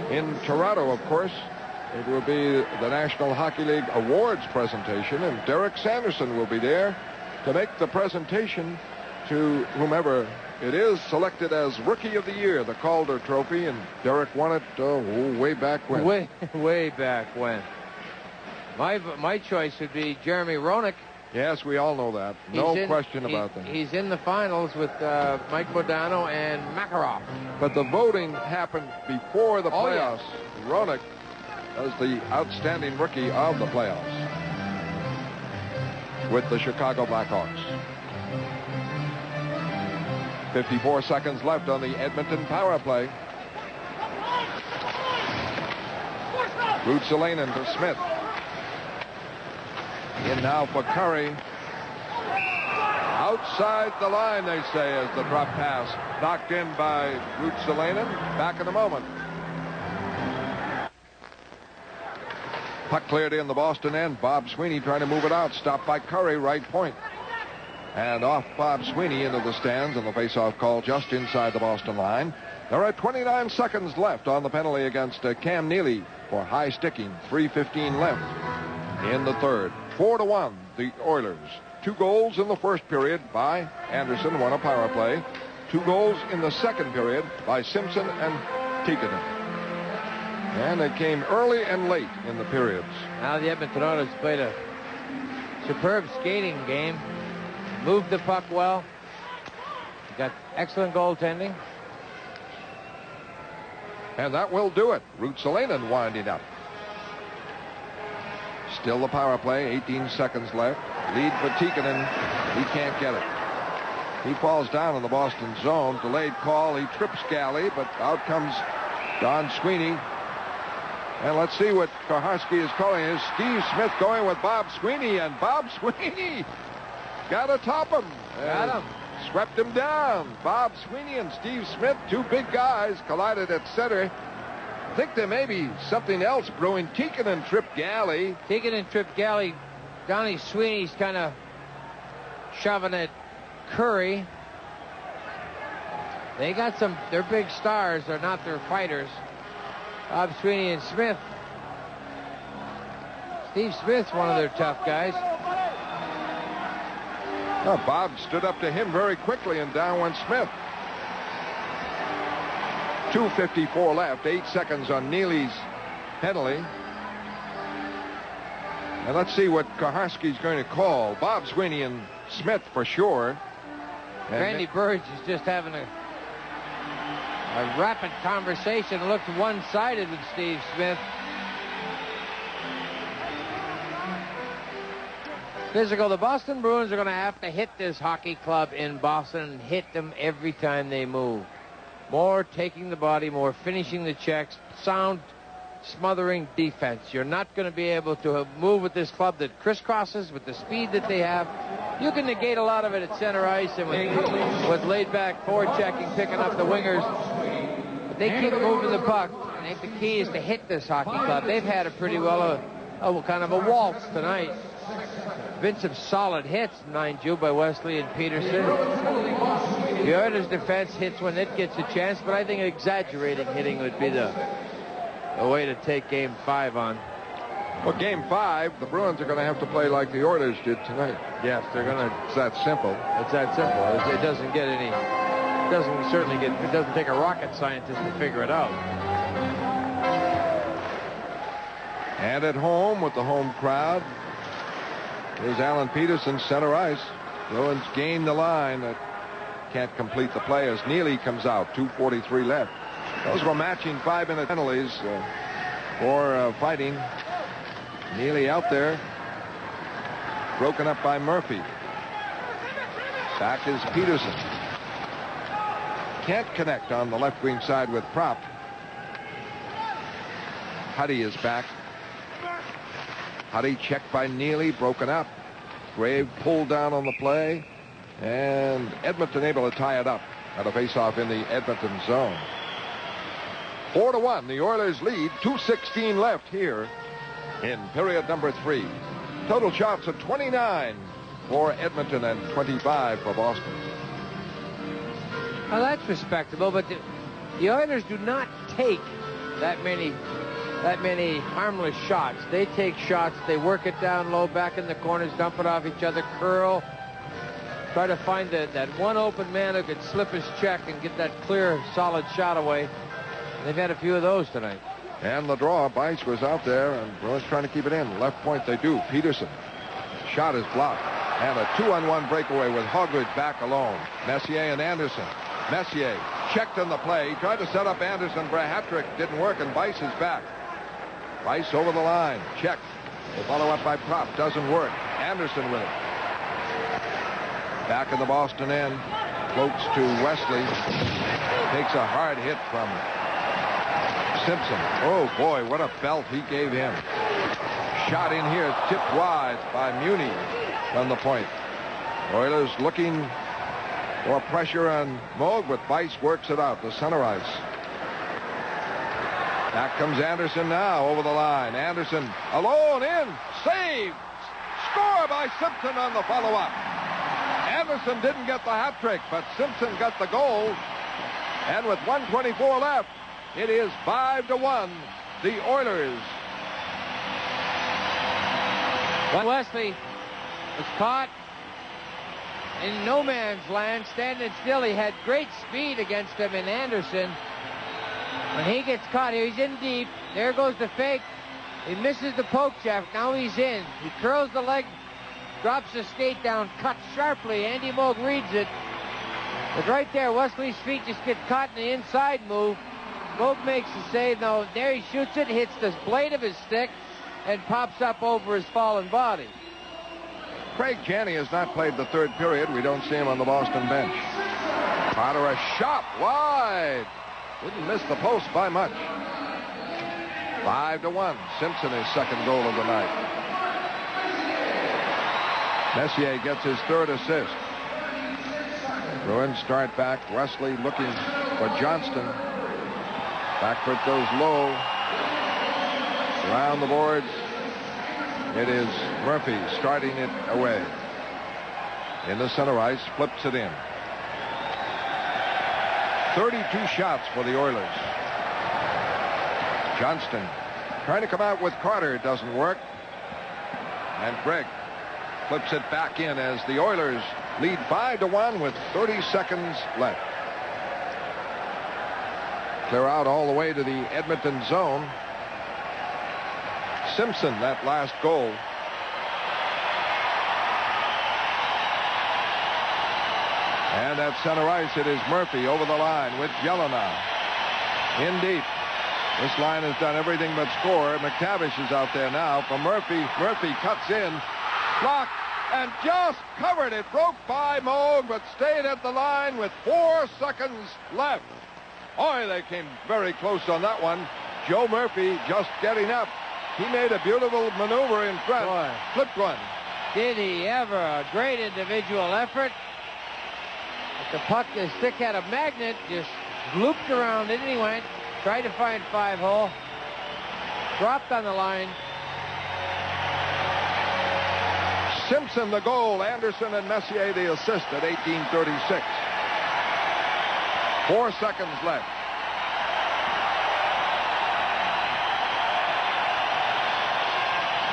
in Toronto, of course. It will be the National Hockey League Awards presentation, and Derek Sanderson will be there to make the presentation to whomever it is selected as Rookie of the Year, the Calder Trophy, and Derek won it way back when.
Way back when. My choice would be Jeremy Roenick.
Yes, we all know that. No question about that.
He's in the finals with Mike Modano and Makarov.
But the voting happened before the playoffs.
Yes.
Roenick was the outstanding rookie of the playoffs with the Chicago Blackhawks. 54 seconds left on the Edmonton power play. Ruotsalainen to Smith. In now for Curry. Outside the line, they say, as the drop pass knocked in by Ruotsalainen. Back in a moment. Puck cleared in the Boston end. Bob Sweeney trying to move it out. Stopped by Curry, right point. And off Bob Sweeney into the stands, and the faceoff call just inside the Boston line. There are 29 seconds left on the penalty against Cam Neely for high sticking. 3:15 left in the third. 4-1, the Oilers. 2 goals in the first period by Anderson, won a power play. 2 goals in the second period by Simpson and Tikkanen. And it came early and late in the periods.
Now the Edmonton Oilers played a superb skating game. Moved the puck well. Got excellent goaltending.
And that will do it. Ruotsalainen winding up. Still the power play. 18 seconds left. Lead for Tikkanen. He can't get it. He falls down in the Boston zone. Delayed call. He trips Galley, but out comes Don Sweeney. And let's see what Koharski is calling. Is Steve Smith going with Bob Sweeney, and Bob Sweeney got to top him.
Got him.
Swept him down. Bob Sweeney and Steve Smith, 2 big guys, collided at center. I think there may be something else brewing. Tikkanen tripped Galley.
Tikkanen tripped Galley. Donnie Sweeney's kind of shoving at Curry. They got some, they're big stars. They're not their fighters. Bob Sweeney and Smith. Steve Smith's one of their tough guys.
Oh, Bob stood up to him very quickly, and down went Smith. 2:54 left, 8 seconds on Neely's penalty. And let's see what Koharski's going to call. Bob Sweeney and Smith for sure. And
Randy Burge is just having a rapid conversation. Looked one-sided with Steve Smith. Physical. The Boston Bruins are going to have to hit this hockey club in Boston and hit them every time they move. More taking the body, more finishing the checks, sound smothering defense. You're not going to be able to move with this club that crisscrosses with the speed that they have. You can negate a lot of it at center ice and with laid-back forechecking, picking up the wingers. But they keep moving the puck. And I think the key is to hit this hockey club. They've had a pretty well kind of a waltz tonight. Been some solid hits, mind you, by Wesley and Peterson. The Oilers' defense hits when it gets a chance, but I think exaggerating hitting would be the way to take Game 5 on.
Well, Game 5, the Bruins are going to have to play like the Oilers did tonight.
Yes, they're going to.
It's that simple.
It's that simple. It doesn't get any. It doesn't take a rocket scientist to figure it out.
And at home with the home crowd, here's Alan Peterson, center ice. Bruins gain the line. That can't complete the play as Neely comes out. 2:43 left. Those were matching 5-minute penalties for fighting. Neely out there. Broken up by Murphy. Back is Peterson. Can't connect on the left wing side with Prop. Huddy is back. Huddy checked by Neely, broken up. Grave pulled down on the play. And Edmonton able to tie it up at a faceoff in the Edmonton zone. 4-1, the Oilers lead. 2:16 left here in period number 3. Total shots of 29 for Edmonton and 25 for Boston.
Well, that's respectable, but the Oilers do not take that many harmless shots. They take shots, they work it down low, back in the corners, dump it off each other, curl. try to find that one open man who could slip his check and get that clear, solid shot away. They've had a few of those tonight.
And the draw, Bice was out there, and Bruins trying to keep it in. Left point they do. Peterson. Shot is blocked. And a 2-on-1 breakaway with Hogridge back alone. Messier and Anderson. Messier checked in the play. He tried to set up Anderson for a hat trick. Didn't work, and Bice is back. Bice over the line. Checked. The follow-up by Prop doesn't work. Anderson with it. Back in the Boston end. Floats to Wesley. Takes a hard hit from Simpson. Oh, boy, what a belt he gave him. Shot in here, tipped wide by Muni from the point. Oilers looking for pressure on Moog, but Bice works it out. The center ice. Back comes Anderson now over the line. Anderson alone in. Save. Score by Simpson on the follow-up. Anderson didn't get the hat trick, but Simpson got the goal. And with 1:24 left, it is 5-1. The Oilers.
Wesley was caught in no man's land, standing still. He had great speed against him in Anderson. When he gets caught here, he's in deep. There goes the fake. He misses the poke check. Now he's in. He curls the leg, drops the skate down, cuts sharply. Andy Moog reads it. But right there, Wesley's feet just get caught in the inside move. Moog makes the save. No, there he shoots it, hits the blade of his stick, and pops up over his fallen body.
Craig Janney has not played the third period. We don't see him on the Boston bench. Carter, a shot wide. Didn't miss the post by much. 5-1. Simpson, his second goal of the night. Messier gets his third assist. Bruins start back. Wesley looking for Johnston. Backfoot goes low. Around the boards. It is Murphy starting it away. In the center ice, flips it in. 32 shots for the Oilers. Johnston trying to come out with Carter. Doesn't work. And Gregg flips it back in as the Oilers lead 5-1 with 30 seconds left. Clear out all the way to the Edmonton zone. Simpson, that last goal. And at center ice, it is Murphy over the line with Jelena. In deep. This line has done everything but score. McTavish is out there now for Murphy. Murphy cuts in. Blocked and just covered it. Broke by Moog, but stayed at the line with 4 seconds left. Boy, they came very close on that one. Joe Murphy just getting up. He made a beautiful maneuver in front.
Boy.
Flipped one.
Did he ever? A great individual effort. But the puck, the stick had a magnet, just looped around it, and he went. Tried to find 5-hole. Dropped on the line.
Simpson the goal. Anderson and Messier the assist at 18:36. 4 seconds left.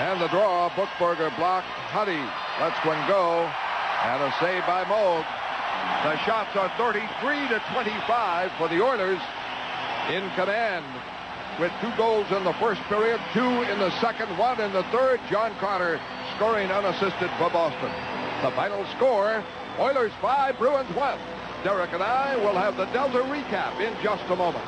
And the draw. Buchberger blocked. Huddy lets one go. And a save by Moog. The shots are 33-25 for the Oilers. In command with 2 goals in the first period, 2 in the second, 1 in the third. John Carter scoring unassisted for Boston. The final score, Oilers 5, Bruins 1. Derek and I will have the Delta recap in just a moment.